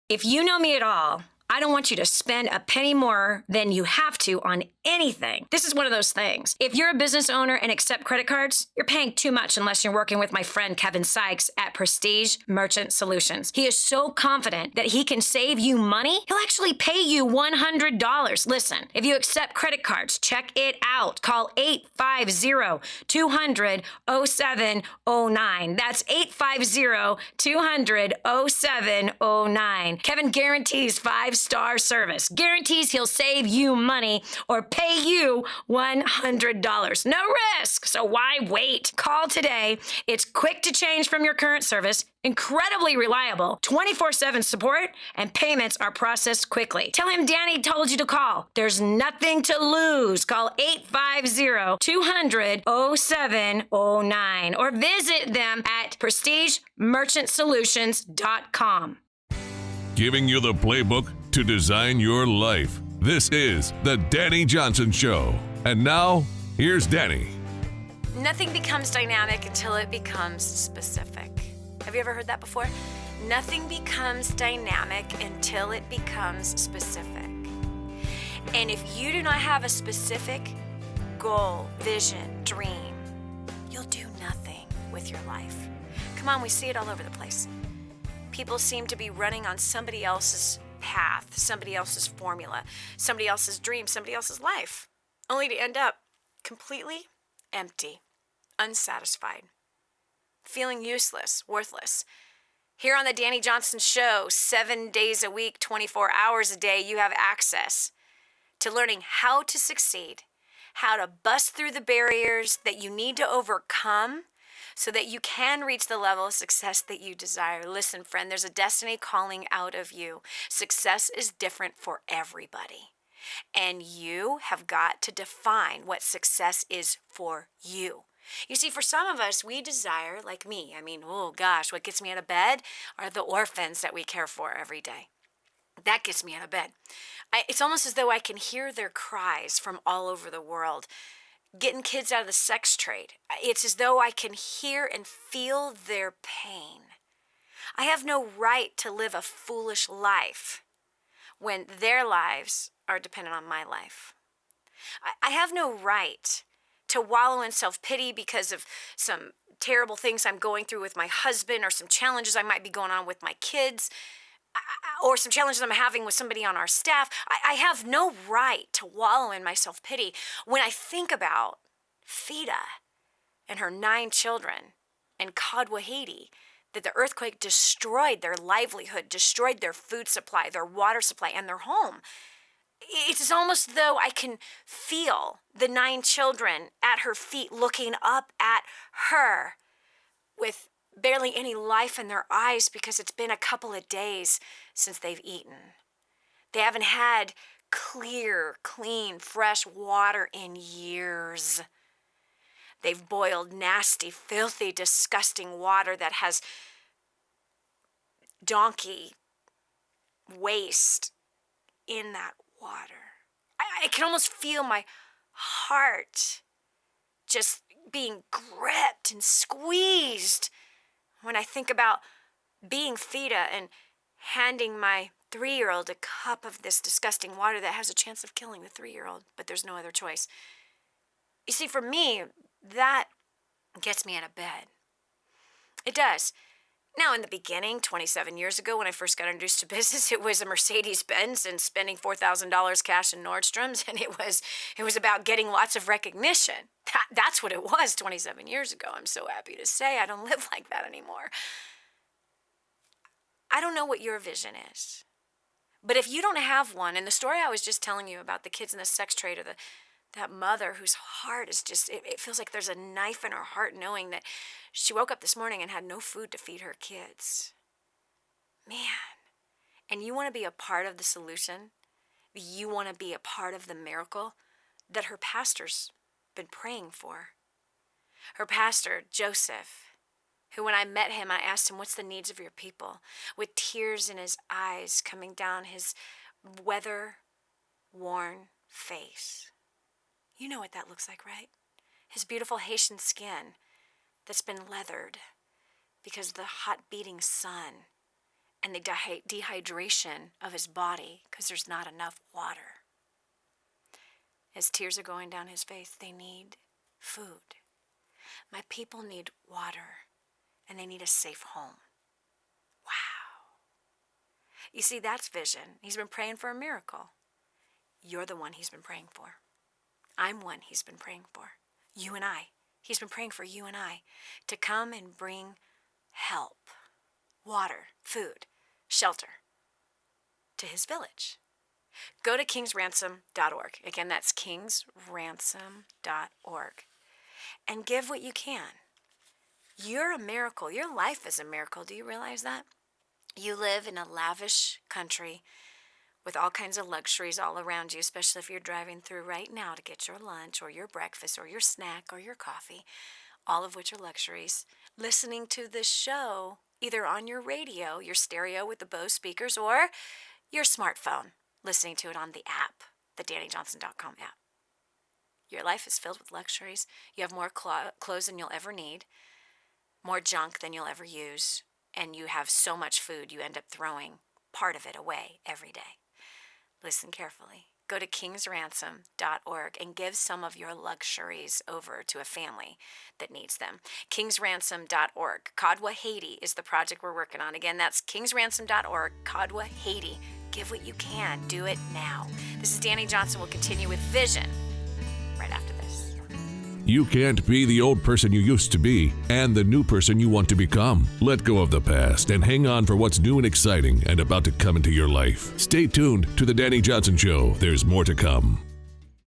If you know me at all, I don't want you to spend a penny more than you have to on anything. This is one of those things. If you're a business owner and accept credit cards, you're paying too much unless you're working with my friend Kevin Sykes at Prestige Merchant Solutions. He is so confident that he can save you money, he'll actually pay you $100. Listen, if you accept credit cards, check it out. Call 850-200-0709. That's 850-200-0709. Kevin guarantees 5-star service. Guarantees he'll save you money or pay you $100. No risk, so why wait? Call today. It's quick to change from your current service, incredibly reliable, 24/7 support, and payments are processed quickly. Tell him Danny told you to call. There's nothing to lose. Call 850-200-0709 or visit them at prestigemerchantsolutions.com. Giving you the playbook to design your life. This is the Dani Johnson Show. And now, here's Dani. Nothing becomes dynamic until it becomes specific. Have you ever heard that before? Nothing becomes dynamic until it becomes specific. And if you do not have a specific goal, vision, dream, you'll do nothing with your life. Come on, we see it all over the place. People seem to be running on somebody else's path, somebody else's formula, somebody else's dream, somebody else's life, only to end up completely empty, unsatisfied, feeling useless, worthless. Here on the Dani Johnson Show, 7 days a week, 24 hours a day, you have access to learning how to succeed, how to bust through the barriers that you need to overcome so that you can reach the level of success that you desire. Listen, friend, there's a destiny calling out of you. Success is different for everybody. And you have got to define what success is for you. You see, for some of us, we desire, like me, oh gosh, what gets me out of bed are the orphans that we care for every day. That gets me out of bed. It's almost as though I can hear their cries from all over the world, getting kids out of the sex trade. It's as though I can hear and feel their pain. I have no right to live a foolish life when their lives are dependent on my life. I have no right to wallow in self-pity because of some terrible things I'm going through with my husband or some challenges I might be going on with my kids or some challenges I'm having with somebody on our staff. I have no right to wallow in my self-pity when I think about Fida and her 9 children and Kadwa, Haiti, that the earthquake destroyed their livelihood, destroyed their food supply, their water supply, and their home. It's almost as though I can feel the 9 children at her feet looking up at her with barely any life in their eyes because it's been a couple of days since they've eaten. They haven't had clear, clean, fresh water in years. They've boiled nasty, filthy, disgusting water that has donkey waste in that water. I can almost feel my heart just being gripped and squeezed when I think about being Fida and handing my 3-year-old a cup of this disgusting water that has a chance of killing the 3-year-old, but there's no other choice. You see, for me, that gets me out of bed. It does. Now, in the beginning, 27 years ago, when I first got introduced to business, it was a Mercedes-Benz and spending $4,000 cash in Nordstrom's, and it was about getting lots of recognition. That's what it was 27 years ago. I'm so happy to say I don't live like that anymore. I don't know what your vision is, but if you don't have one, and the story I was just telling you about the kids in the sex trade or that mother whose heart is just, it feels like there's a knife in her heart knowing that she woke up this morning and had no food to feed her kids. Man, and you want to be a part of the solution? You want to be a part of the miracle that her pastor's been praying for? Her pastor, Joseph, who when I met him, I asked him, what's the needs of your people? With tears in his eyes coming down his weather-worn face. You know what that looks like, right? His beautiful Haitian skin that's been leathered because of the hot beating sun and the dehydration of his body because there's not enough water. As tears are going down his face, they need food. My people need water, and they need a safe home. Wow. You see, that's vision. He's been praying for a miracle. You're the one he's been praying for. I'm one he's been praying for. You and I. He's been praying for you and I to come and bring help, water, food, shelter to his village. Go to kingsransom.org. Again, that's kingsransom.org. And give what you can. You're a miracle. Your life is a miracle. Do you realize that? You live in a lavish country with all kinds of luxuries all around you, especially if you're driving through right now to get your lunch or your breakfast or your snack or your coffee, all of which are luxuries. Listening to this show either on your radio, your stereo with the Bose speakers, or your smartphone, listening to it on the app, the DaniJohnson.com app. Your life is filled with luxuries. You have more clothes than you'll ever need, more junk than you'll ever use, and you have so much food you end up throwing part of it away every day. Listen carefully. Go to kingsransom.org and give some of your luxuries over to a family that needs them. kingsransom.org. Kadwa, Haiti is the project we're working on. Again, that's kingsransom.org. Kadwa, Haiti. Give what you can. Do it now. This is Dani Johnson. We'll continue with Vision right after this. You can't be the old person you used to be and the new person you want to become. Let go of the past and hang on for what's new and exciting and about to come into your life. Stay tuned to The Dani Johnson Show. There's more to come.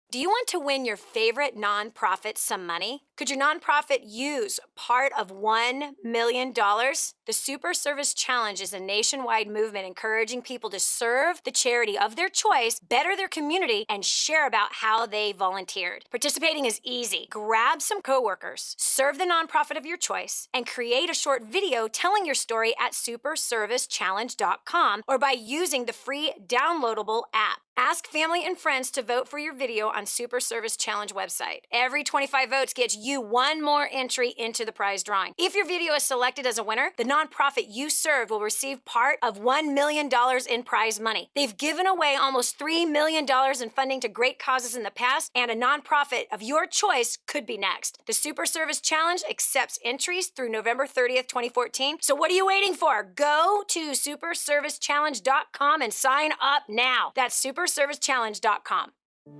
Do you want to win your favorite nonprofit some money? Could your nonprofit use part of $1 million? The Super Service Challenge is a nationwide movement encouraging people to serve the charity of their choice, better their community, and share about how they volunteered. Participating is easy. Grab some coworkers, serve the nonprofit of your choice, and create a short video telling your story at superservicechallenge.com or by using the free downloadable app. Ask family and friends to vote for your video on Super Service Challenge website. Every 25 votes gets you one more entry into the prize drawing. If your video is selected as a winner, the nonprofit you serve will receive part of $1 million in prize money. They've given away almost $3 million in funding to great causes in the past, and a nonprofit of your choice could be next. The Super Service Challenge accepts entries through November 30th, 2014. So what are you waiting for? Go to superservicechallenge.com and sign up now. That's superservicechallenge.com.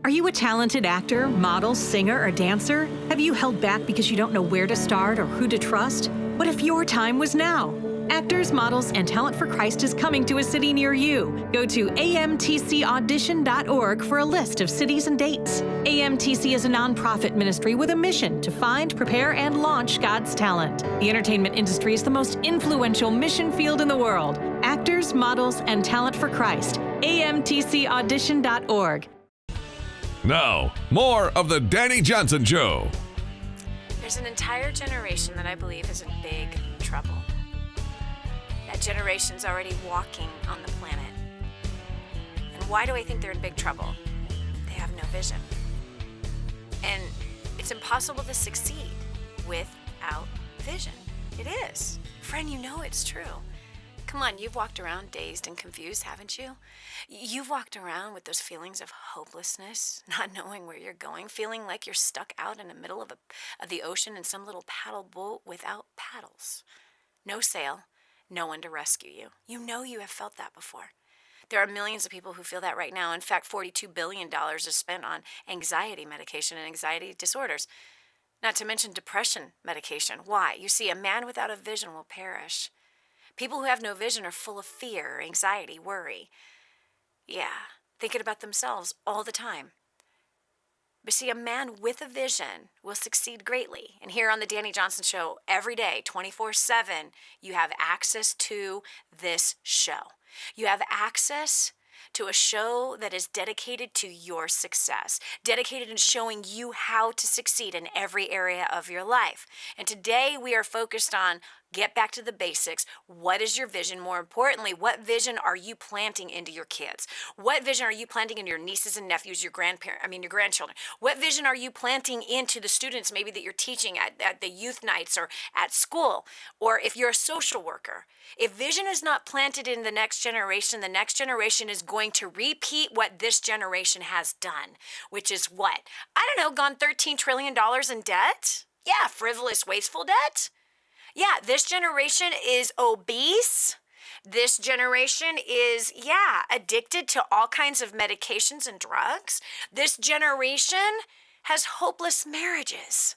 Are you a talented actor, model, singer, or dancer? Have you held back because you don't know where to start or who to trust? What if your time was now? Actors, Models, and Talent for Christ is coming to a city near you. Go to amtcaudition.org for a list of cities and dates. AMTC is a nonprofit ministry with a mission to find, prepare, and launch God's talent. The entertainment industry is the most influential mission field in the world. Actors, Models, and Talent for Christ. amtcaudition.org. Now, more of the Dani Johnson Show. There's an entire generation that I believe is in big trouble. That generation's already walking on the planet. And why do I think they're in big trouble? They have no vision. And it's impossible to succeed without vision. It is. Friend, you know it's true. Come on, you've walked around dazed and confused, haven't you? You've walked around with those feelings of hopelessness, not knowing where you're going, feeling like you're stuck out in the middle of the ocean in some little paddle boat without paddles. No sail, no one to rescue you. You know you have felt that before. There are millions of people who feel that right now. In fact, $42 billion is spent on anxiety medication and anxiety disorders, not to mention depression medication. Why? You see, a man without a vision will perish. People who have no vision are full of fear, anxiety, worry. Yeah, thinking about themselves all the time. But see, a man with a vision will succeed greatly. And here on the Dani Johnson Show, every day, 24/7, you have access to this show. You have access to a show that is dedicated to your success, dedicated in showing you how to succeed in every area of your life. And today we are focused on get back to the basics. What is your vision? More importantly, what vision are you planting into your kids? What vision are you planting into your nieces and nephews, your grandchildren? What vision are you planting into the students maybe that you're teaching at the youth nights or at school? Or if you're a social worker, if vision is not planted in the next generation is going to repeat what this generation has done, which is what? I don't know, gone $13 trillion in debt? Yeah, frivolous, wasteful debt. Yeah, this generation is obese. This generation is, addicted to all kinds of medications and drugs. This generation has hopeless marriages.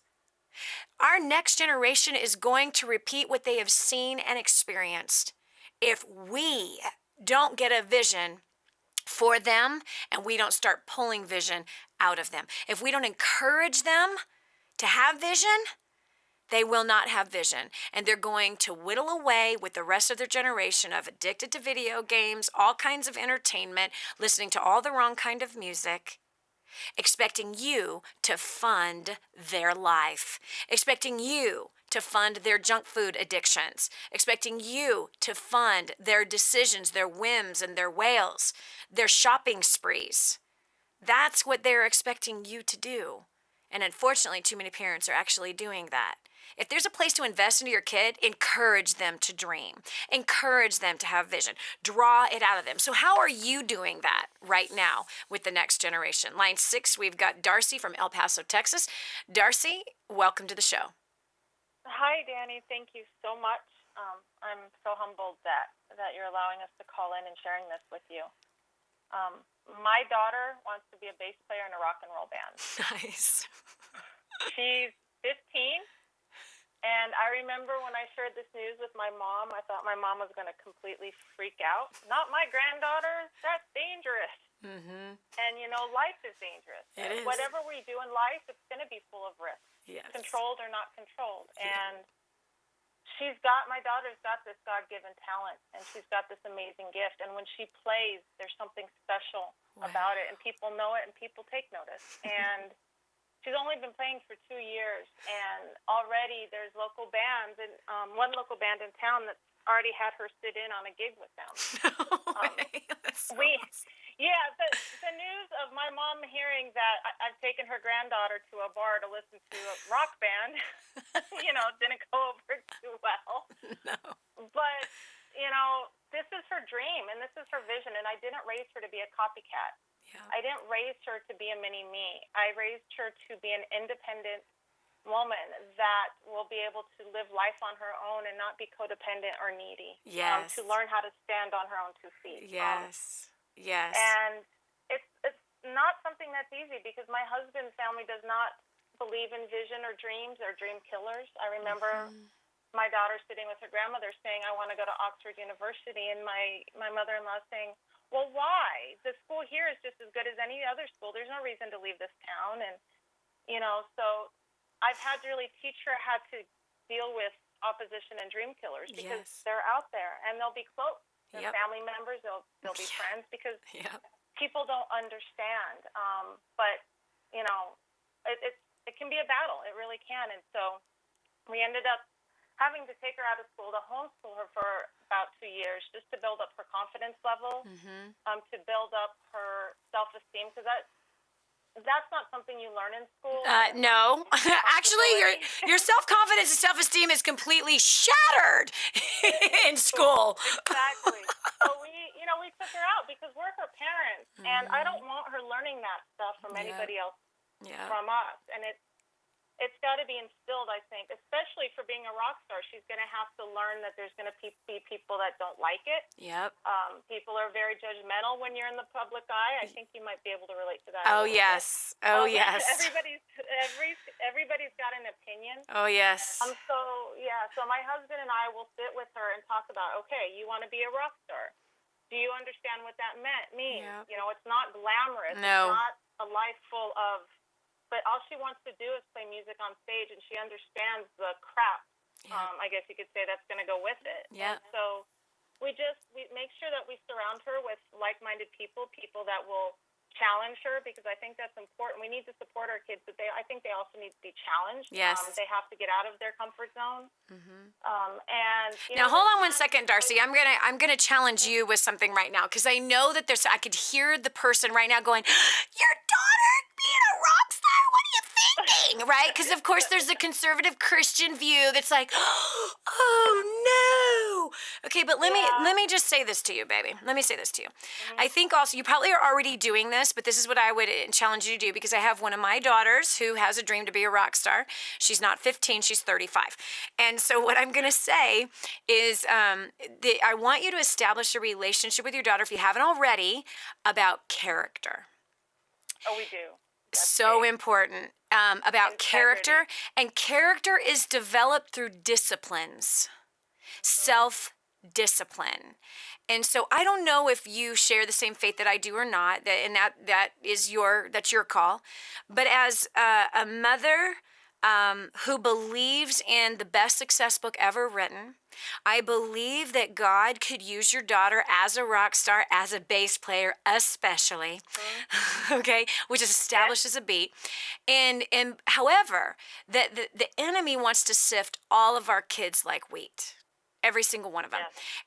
Our next generation is going to repeat what they have seen and experienced. If we don't get a vision for them and we don't start pulling vision out of them, if we don't encourage them to have vision, they will not have vision, and they're going to whittle away with the rest of their generation of addicted to video games, all kinds of entertainment, listening to all the wrong kind of music, expecting you to fund their life, expecting you to fund their junk food addictions, expecting you to fund their decisions, their whims and their wails, their shopping sprees. That's what they're expecting you to do. And unfortunately, too many parents are actually doing that. If there's a place to invest into your kid, encourage them to dream. Encourage them to have vision. Draw it out of them. So how are you doing that right now with the next generation? Line 6, we've got Darcy from El Paso, Texas. Darcy, welcome to the show. Hi, Dani. Thank you so much. I'm so humbled that you're allowing us to call in and sharing this with you. My daughter wants to be a bass player in a rock and roll band. Nice. She's 15. And I remember when I shared this news with my mom, I thought my mom was going to completely freak out. Not my granddaughter. That's dangerous. Mm-hmm. And, life is dangerous. It is. Whatever we do in life, it's going to be full of risk. Yes. Controlled or not controlled. Yeah. And my daughter's got this God-given talent, and she's got this amazing gift. And when she plays, there's something special about it, and people know it, and people take notice. And she's only been playing for 2 years, and already there's local bands, and one local band in town that's already had her sit in on a gig with them. No way. That's so awesome. Yeah, the news of my mom hearing that I've taken her granddaughter to a bar to listen to a rock band, didn't go over too well. No. But, this is her dream and this is her vision, and I didn't raise her to be a copycat. Yeah. I didn't raise her to be a mini-me. I raised her to be an independent woman that will be able to live life on her own and not be codependent or needy. Yes. To learn how to stand on her own 2 feet. Yes. Yes. And it's not something that's easy because my husband's family does not believe in vision or dreams. They're dream killers. I remember my daughter sitting with her grandmother saying, I want to go to Oxford University, and my mother-in-law saying, well, why? The school here is just as good as any other school. There's no reason to leave this town. And, so I've had to really teach her how to deal with opposition and dream killers because they're out there and they'll be close. They're family members, they'll be friends because people don't understand. But, it can be a battle. It really can. And so we ended up having to take her out of school to homeschool her for about 2 years just to build up her confidence level, to build up her self-esteem, because that's not something you learn in school. No. Actually, your self-confidence and self-esteem is completely shattered in school. Exactly. So we took her out because we're her parents, and I don't want her learning that stuff from anybody else from us. And it's got to be instilled, I think, especially for being a rock star. She's going to have to learn that there's going to be people that don't like it. Yep. People are very judgmental when you're in the public eye. I think you might be able to relate to that. Oh, yes. Oh, yes. Everybody's got an opinion. Oh, yes. So my husband and I will sit with her and talk about, okay, you want to be a rock star. Do you understand what that means? Yep. It's not glamorous. No. It's not a life full of... But all she wants to do is play music on stage, and she understands the crap, I guess you could say, that's going to go with it. Yeah. And so we make sure that we surround her with like-minded people that will challenge her, because I think that's important. We need to support our kids, but I think they also need to be challenged. Yes. They have to get out of their comfort zone. And now hold on one second, Darcy. I'm gonna challenge you with something right now, because I know that I could hear the person right now going, "Your daughter being a rock star? What are you thinking?" Right? Because of course there's a conservative Christian view that's like, "Oh no." Okay, but let me just say this to you, baby. Let me say this to you. I think also you probably are already doing this, but this is what I would challenge you to do, because I have one of my daughters who has a dream to be a rock star. She's not 15, she's 35. And so what I'm going to say is I want you to establish a relationship with your daughter, if you haven't already, about character. Oh, we do. So important about character. And character is developed through disciplines, self-discipline. And so I don't know if you share the same faith that I do or not, and that's your call. But as a mother who believes in the best success book ever written, I believe that God could use your daughter as a rock star, as a bass player especially, okay, which establishes a beat. And however, that the enemy wants to sift all of our kids like wheat. Every single one of them.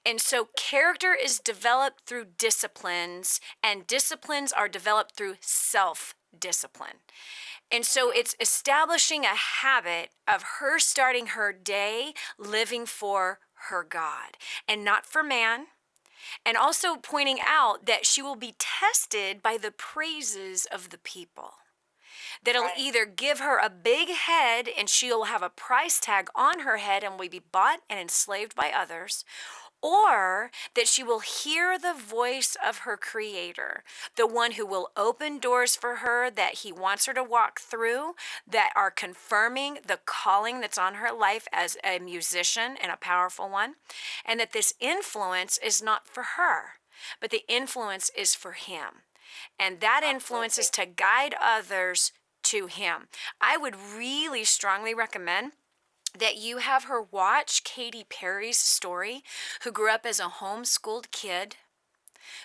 And so character is developed through disciplines, and disciplines are developed through self-discipline. And so it's establishing a habit of her starting her day living for her God and not for man. And also pointing out that she will be tested by the praises of the people. That'll either give her a big head and she'll have a price tag on her head and will be bought and enslaved by others, or that she will hear the voice of her Creator, the one who will open doors for her that He wants her to walk through, that are confirming the calling that's on her life as a musician and a powerful one, and that this influence is not for her, but the influence is for Him. And that influence is to guide others to Him. I would really strongly recommend that you have her watch Katy Perry's story, who grew up as a homeschooled kid,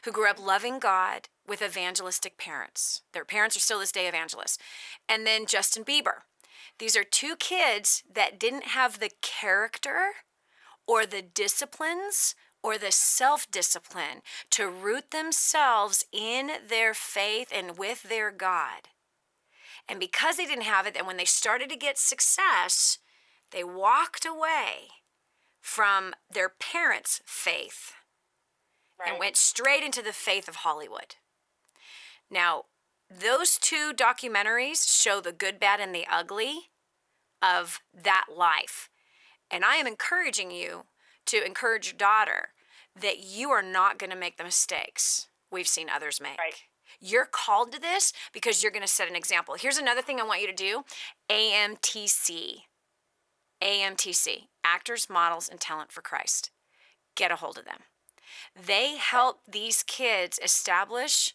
who grew up loving God with evangelistic parents. Their parents are still this day evangelists. And then Justin Bieber. These are two kids that didn't have the character or the disciplines or the self-discipline to root themselves in their faith and with their God. And because they didn't have it, and when they started to get success, they walked away from their parents' faith and went straight into the faith of Hollywood. Now, those two documentaries show the good, bad, and the ugly of that life. And I am encouraging you to encourage your daughter that you are not going to make the mistakes we've seen others make. Right. You're called to this because you're going to set an example. Here's another thing I want you to do. AMTC. AMTC, Actors, Models, and Talent for Christ. Get a hold of them. They help these kids establish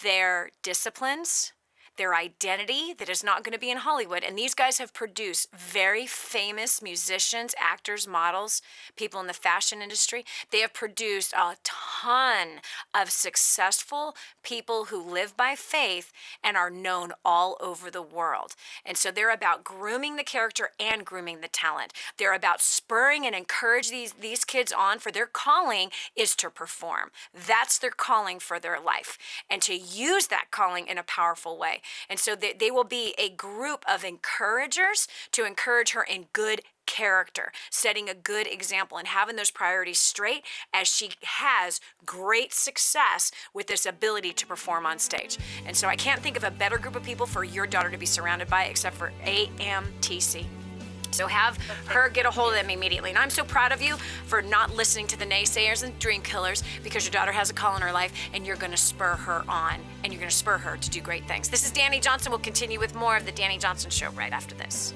their disciplines, their identity that is not going to be in Hollywood. And these guys have produced very famous musicians, actors, models, people in the fashion industry. They have produced a ton of successful people who live by faith and are known all over the world. And so they're about grooming the character and grooming the talent. They're about spurring and encourage these kids on, for their calling is to perform. That's their calling for their life, and to use that calling in a powerful way. And so they will be a group of encouragers to encourage her in good character, setting a good example and having those priorities straight as she has great success with this ability to perform on stage. And so I can't think of a better group of people for your daughter to be surrounded by except for AMTC. So have her get a hold of them immediately. And I'm so proud of you for not listening to the naysayers and dream killers, because your daughter has a call in her life and you're going to spur her on, and you're going to spur her to do great things. This is Dani Johnson. We'll continue with more of the Dani Johnson Show right after this.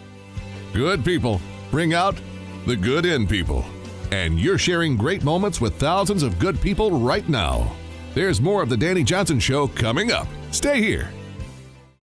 Good people bring out the good in people. And you're sharing great moments with thousands of good people right now. There's more of the Dani Johnson Show coming up. Stay here.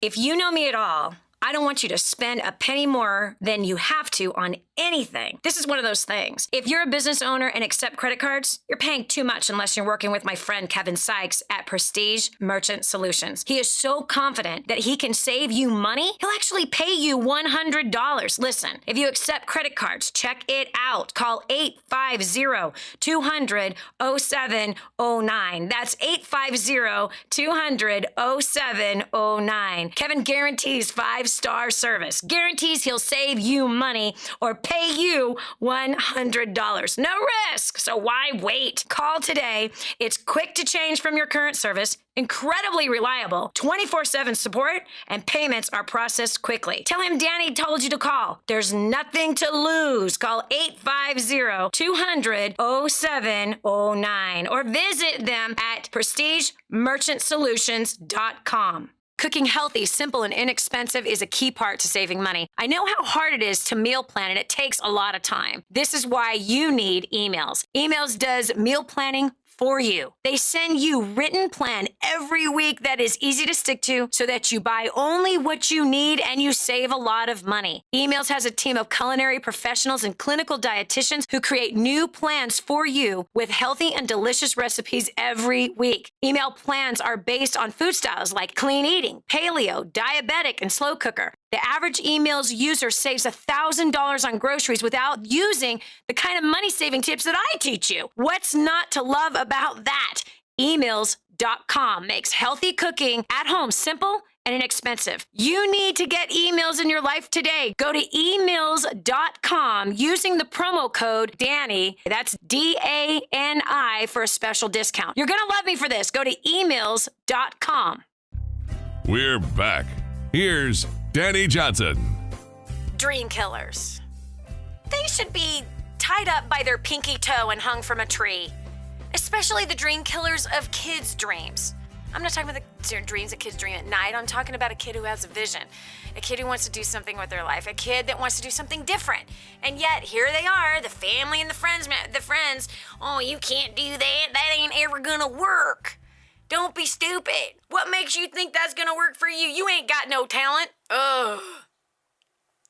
If you know me at all, I don't want you to spend a penny more than you have to on anything. This is one of those things. If you're a business owner and accept credit cards, you're paying too much unless you're working with my friend Kevin Sykes at Prestige Merchant Solutions. He is so confident that he can save you money, he'll actually pay you $100. Listen, if you accept credit cards, check it out. Call 850-200-0709. That's 850-200-0709. Kevin guarantees 5-star service. Guarantees he'll save you money or pay you $100. No risk, so why wait? Call today. It's quick to change from your current service, incredibly reliable, 24/7 support, and payments are processed quickly. Tell him Dani told you to call. There's nothing to lose. Call 850-200-0709 or visit them at prestigemerchantsolutions.com. Cooking healthy, simple, and inexpensive is a key part to saving money. I know how hard it is to meal plan, and it takes a lot of time. This is why you need Emails. Emails does meal planning for you. They send you written plan every week that is easy to stick to, so that you buy only what you need and you save a lot of money. Emails has a team of culinary professionals and clinical dietitians who create new plans for you with healthy and delicious recipes every week. Email plans are based on food styles like clean eating, paleo, diabetic, and slow cooker. The average Emails user saves $1,000 on groceries without using the kind of money-saving tips that I teach you. What's not to love about that? Emails.com makes healthy cooking at home simple and inexpensive. You need to get Emails in your life today. Go to emails.com using the promo code DANI, that's DANI, for a special discount. You're going to love me for this. Go to emails.com. We're back. Here's Dani Johnson. Dream killers. They should be tied up by their pinky toe and hung from a tree. Especially the dream killers of kids' dreams. I'm not talking about the dreams that kids dream at night. I'm talking about a kid who has a vision. A kid who wants to do something with their life. A kid that wants to do something different. And yet, here they are, the family and the friends, oh, you can't do that. That ain't ever gonna work. Don't be stupid. What makes you think that's gonna work for you? You ain't got no talent. Ugh.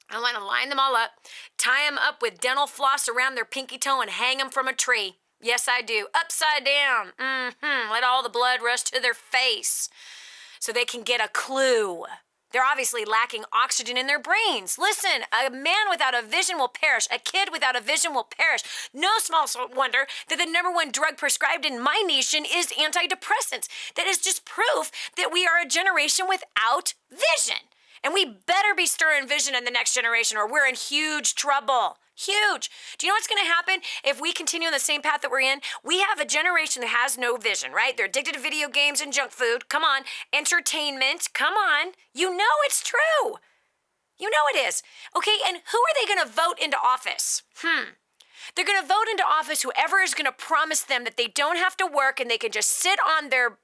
I want to line them all up, tie them up with dental floss around their pinky toe, and hang them from a tree. Yes, I do. Upside down. Let all the blood rush to their face so they can get a clue They're obviously lacking oxygen in their brains. Listen, a man without a vision will perish. A kid without a vision will perish. No small wonder that the number one drug prescribed in my nation is antidepressants. That is just proof that we are a generation without vision. And we better be stirring vision in the next generation or we're in huge trouble. Huge. Do you know what's going to happen if we continue on the same path that we're in? We have a generation that has no vision, right? They're addicted to video games and junk food. Come on. Entertainment. Come on. You know it's true. You know it is. Okay, and who are they going to vote into office? They're going to vote into office whoever is going to promise them that they don't have to work and they can just sit on their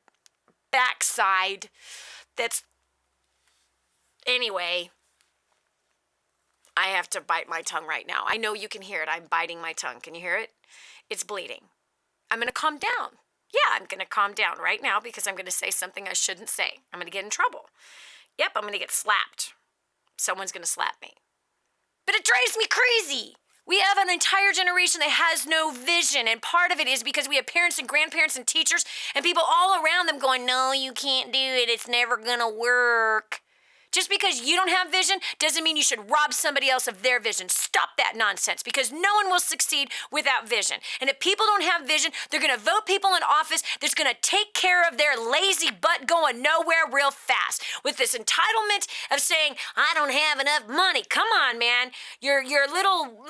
backside. Anyway, I have to bite my tongue right now. I know you can hear it. I'm biting my tongue. Can you hear it? It's bleeding. I'm going to calm down. Yeah, I'm going to calm down right now because I'm going to say something I shouldn't say. I'm going to get in trouble. Yep, I'm going to get slapped. Someone's going to slap me. But it drives me crazy. We have an entire generation that has no vision, and part of it is because we have parents and grandparents and teachers and people all around them going, no, you can't do it. It's never going to work. Just because you don't have vision doesn't mean you should rob somebody else of their vision. Stop that nonsense because no one will succeed without vision. And if people don't have vision, they're going to vote people in office that's going to take care of their lazy butt going nowhere real fast. With this entitlement of saying, I don't have enough money. Come on, man. Your little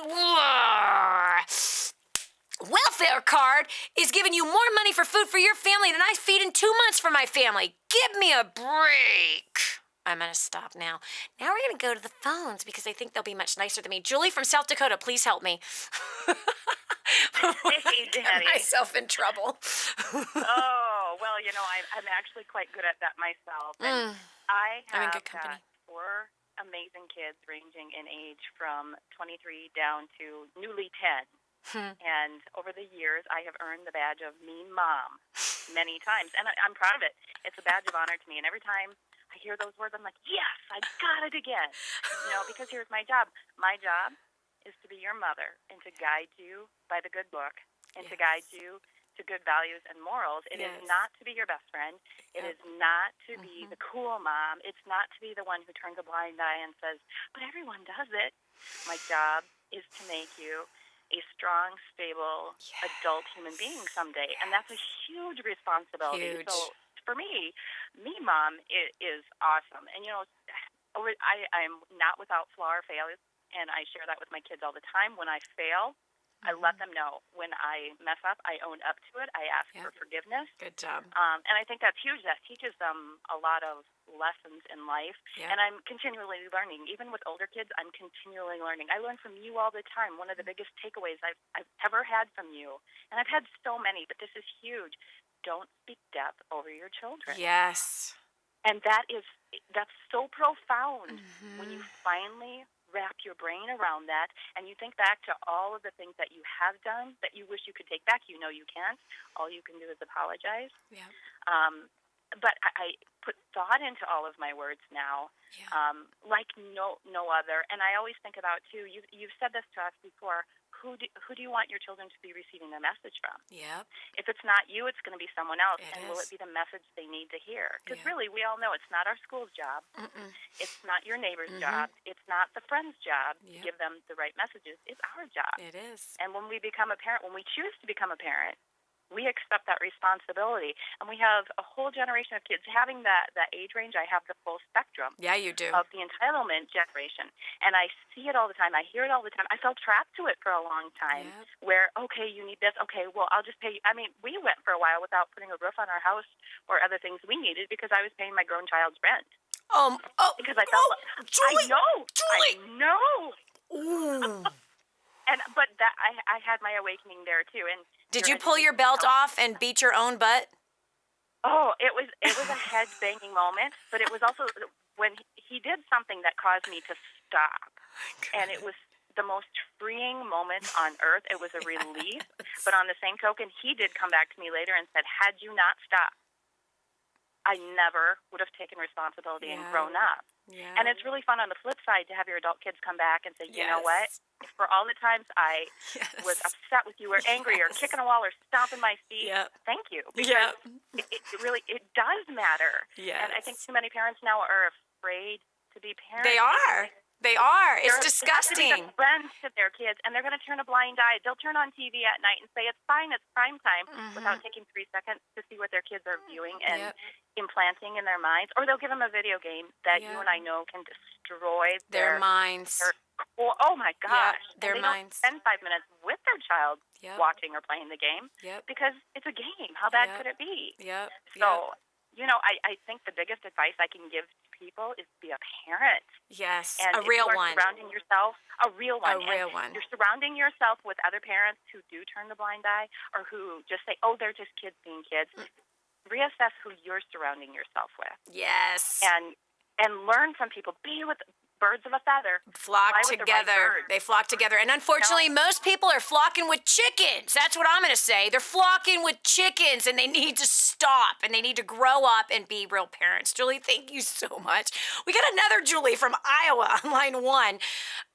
welfare card is giving you more money for food for your family than I feed in 2 months for my family. Give me a break. I'm going to stop now. Now we're going to go to the phones because I think they'll be much nicer than me. Julie from South Dakota, please help me. Hey, Daddy. Get myself in trouble. Oh, well, you know, I'm actually quite good at that myself. And I I'm in have good company. got 4 amazing kids ranging in age from 23 down to newly 10. And over the years, I have earned the badge of mean mom many times. And I'm proud of it. It's a badge of honor to me. And every time I hear those words, I'm like, yes, I got it again. You know, because here's my job. My job is to be your mother and to guide you by the good book and to guide you to good values and morals. It is not to be your best friend. It is not to be the cool mom. It's not to be the one who turns a blind eye and says, but everyone does it. My job is to make you a strong, stable, adult human being someday. And that's a huge responsibility. Huge. So for me mom is awesome. And, you know, I'm not without flaw or failures, and I share that with my kids all the time. When I fail, I let them know. When I mess up, I own up to it. I ask for forgiveness. Good job. And I think that's huge. That teaches them a lot of lessons in life. And I'm continually learning. Even with older kids, I'm continually learning. I learn from you all the time. One of the biggest takeaways I've ever had from you, and I've had so many, but this is huge. Don't speak death over your children. Yes. And that's so profound when you finally wrap your brain around that and you think back to all of the things that you have done that you wish you could take back. You know you can't. All you can do is apologize. Yeah. But I put thought into all of my words now, like no other. And I always think about, too, you've said this to us before, who do you want your children to be receiving the message from? Yep. If it's not you, it's going to be someone else. Will is. it be the message they need to hear? Because really, we all know it's not our school's job. It's not your neighbor's job. It's not the friend's job to give them the right messages. It's our job. It is. And when we become a parent, when we choose to become a parent, we accept that responsibility. And we have a whole generation of kids. Having that age range, I have the full spectrum. Yeah, you do. Of the entitlement generation. And I see it all the time. I hear it all the time. I felt trapped to it for a long time where, okay, you need this. Okay, well, I'll just pay you. I mean, we went for a while without putting a roof on our house or other things we needed because I was paying my grown child's rent. Because I felt Julie, I know. Ooh. But that I had my awakening there too. And did you pull your belt off and beat your own butt? Oh, it was a head banging moment, but it was also when he did something that caused me to stop, and it was the most freeing moment on earth. It was a relief, but on the same token, he did come back to me later and said, "Had you not stopped, I never would have taken responsibility and grown up." Yeah. And it's really fun on the flip side to have your adult kids come back and say, you know what? For all the times I was upset with you or angry or kicking a wall or stomping my feet, thank you. Because it really does matter. Yes. And I think too many parents now are afraid to be parents. They are. They are. It's They disgusting. have to be the friends to their kids, and they're going to turn a blind eye. They'll turn on TV at night and say, it's fine, it's prime time, without taking 3 seconds to see what their kids are viewing and implanting in their minds. Or they'll give them a video game that you and I know can destroy their minds. Oh, my gosh. Their minds. Don't spend 5 minutes with their child watching or playing the game because it's a game. How bad could it be? So, you know, I think the biggest advice I can give to people is be a parent. Yes, and a real one. Surrounding yourself, a real one. You're surrounding yourself with other parents who do turn the blind eye or who just say, oh, they're just kids being kids. Reassess who you're surrounding yourself with. Yes. And learn from people. Be with birds of a feather. Flock together. They flock together. And unfortunately, most people are flocking with chickens. That's what I'm going to say. They're flocking with chickens, and they need to stop, and they need to grow up and be real parents. Julie, thank you so much. We got another Julie from Iowa on line 1.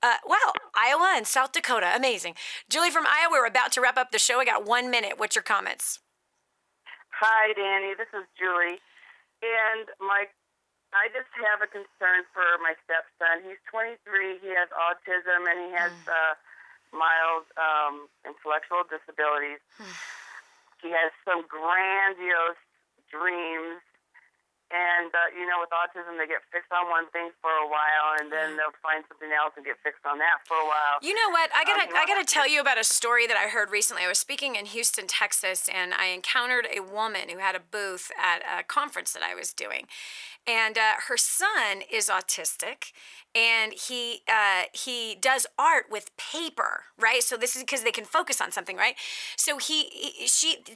Wow, Iowa and South Dakota. Amazing. Julie from Iowa, we're about to wrap up the show. I got 1 minute. What's your comments? Hi, Danny. This is Julie. And I just have a concern for my stepson. He's 23. He has autism, and he has mild intellectual disabilities. He has some grandiose dreams. And, you know, with autism, they get fixed on one thing for a while, and then they'll find something else and get fixed on that for a while. You know what? I gotta tell you about a story that I heard recently. I was speaking in Houston, Texas, and I encountered a woman who had a booth at a conference that I was doing. And her son is autistic, and he does art with paper, right? So this is because they can focus on something, right? So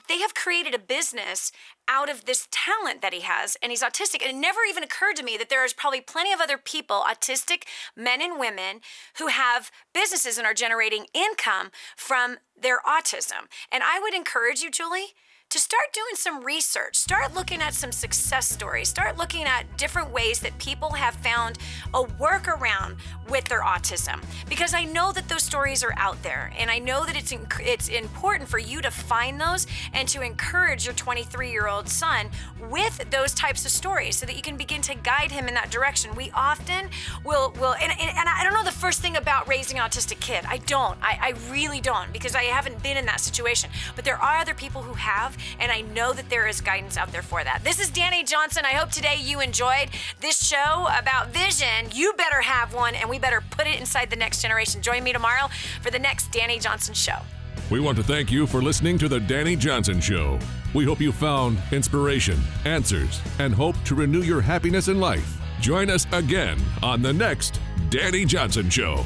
they have created a business out of this talent that he has, and he's autistic. And it never even occurred to me that there is probably plenty of other people, autistic men and women, who have businesses and are generating income from their autism. And I would encourage you, Julie, to start doing some research, start looking at some success stories, start looking at different ways that people have found a workaround with their autism. Because I know that those stories are out there, and I know that it's important for you to find those and to encourage your 23-year-old son with those types of stories so that you can begin to guide him in that direction. We often will and I don't know the first thing about raising an autistic kid. I really don't, because I haven't been in that situation. But there are other people who have, and I know that there is guidance out there for that. This is Dani Johnson. I hope today you enjoyed this show about vision. You better have one, and we better put it inside the next generation. Join me tomorrow for the next Dani Johnson Show. We want to thank you for listening to the Dani Johnson Show. We hope you found inspiration, answers, and hope to renew your happiness in life. Join us again on the next Dani Johnson Show.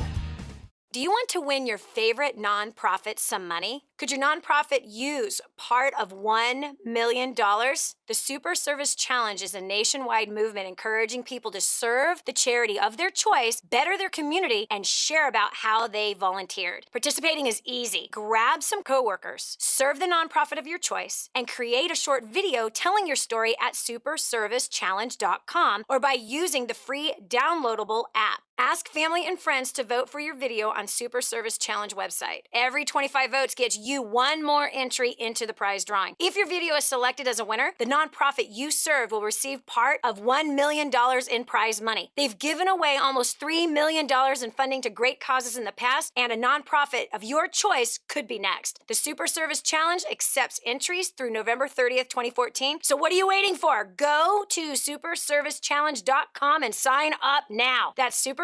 Do you want to win your favorite nonprofit some money? Could your nonprofit use part of $1 million? The Super Service Challenge is a nationwide movement encouraging people to serve the charity of their choice, better their community, and share about how they volunteered. Participating is easy. Grab some coworkers, serve the nonprofit of your choice, and create a short video telling your story at superservicechallenge.com or by using the free downloadable app. Ask family and friends to vote for your video on Super Service Challenge website. Every 25 votes gets you one more entry into the prize drawing. If your video is selected as a winner, the nonprofit you serve will receive part of $1 million in prize money. They've given away almost $3 million in funding to great causes in the past, and a nonprofit of your choice could be next. The Super Service Challenge accepts entries through November 30th, 2014. So what are you waiting for? Go to superservicechallenge.com and sign up now. That's superservicechallenge.com.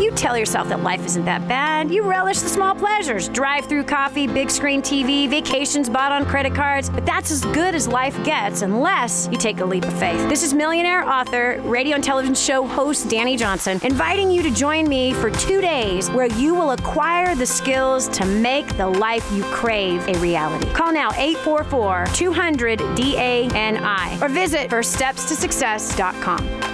You tell yourself that life isn't that bad. You relish the small pleasures. Drive-through coffee, big screen TV, vacations bought on credit cards. But that's as good as life gets unless you take a leap of faith. This is millionaire author, radio and television show host Dani Johnson, inviting you to join me for 2 days where you will acquire the skills to make the life you crave a reality. Call now 844-200-DANI or visit firststepstosuccess.com.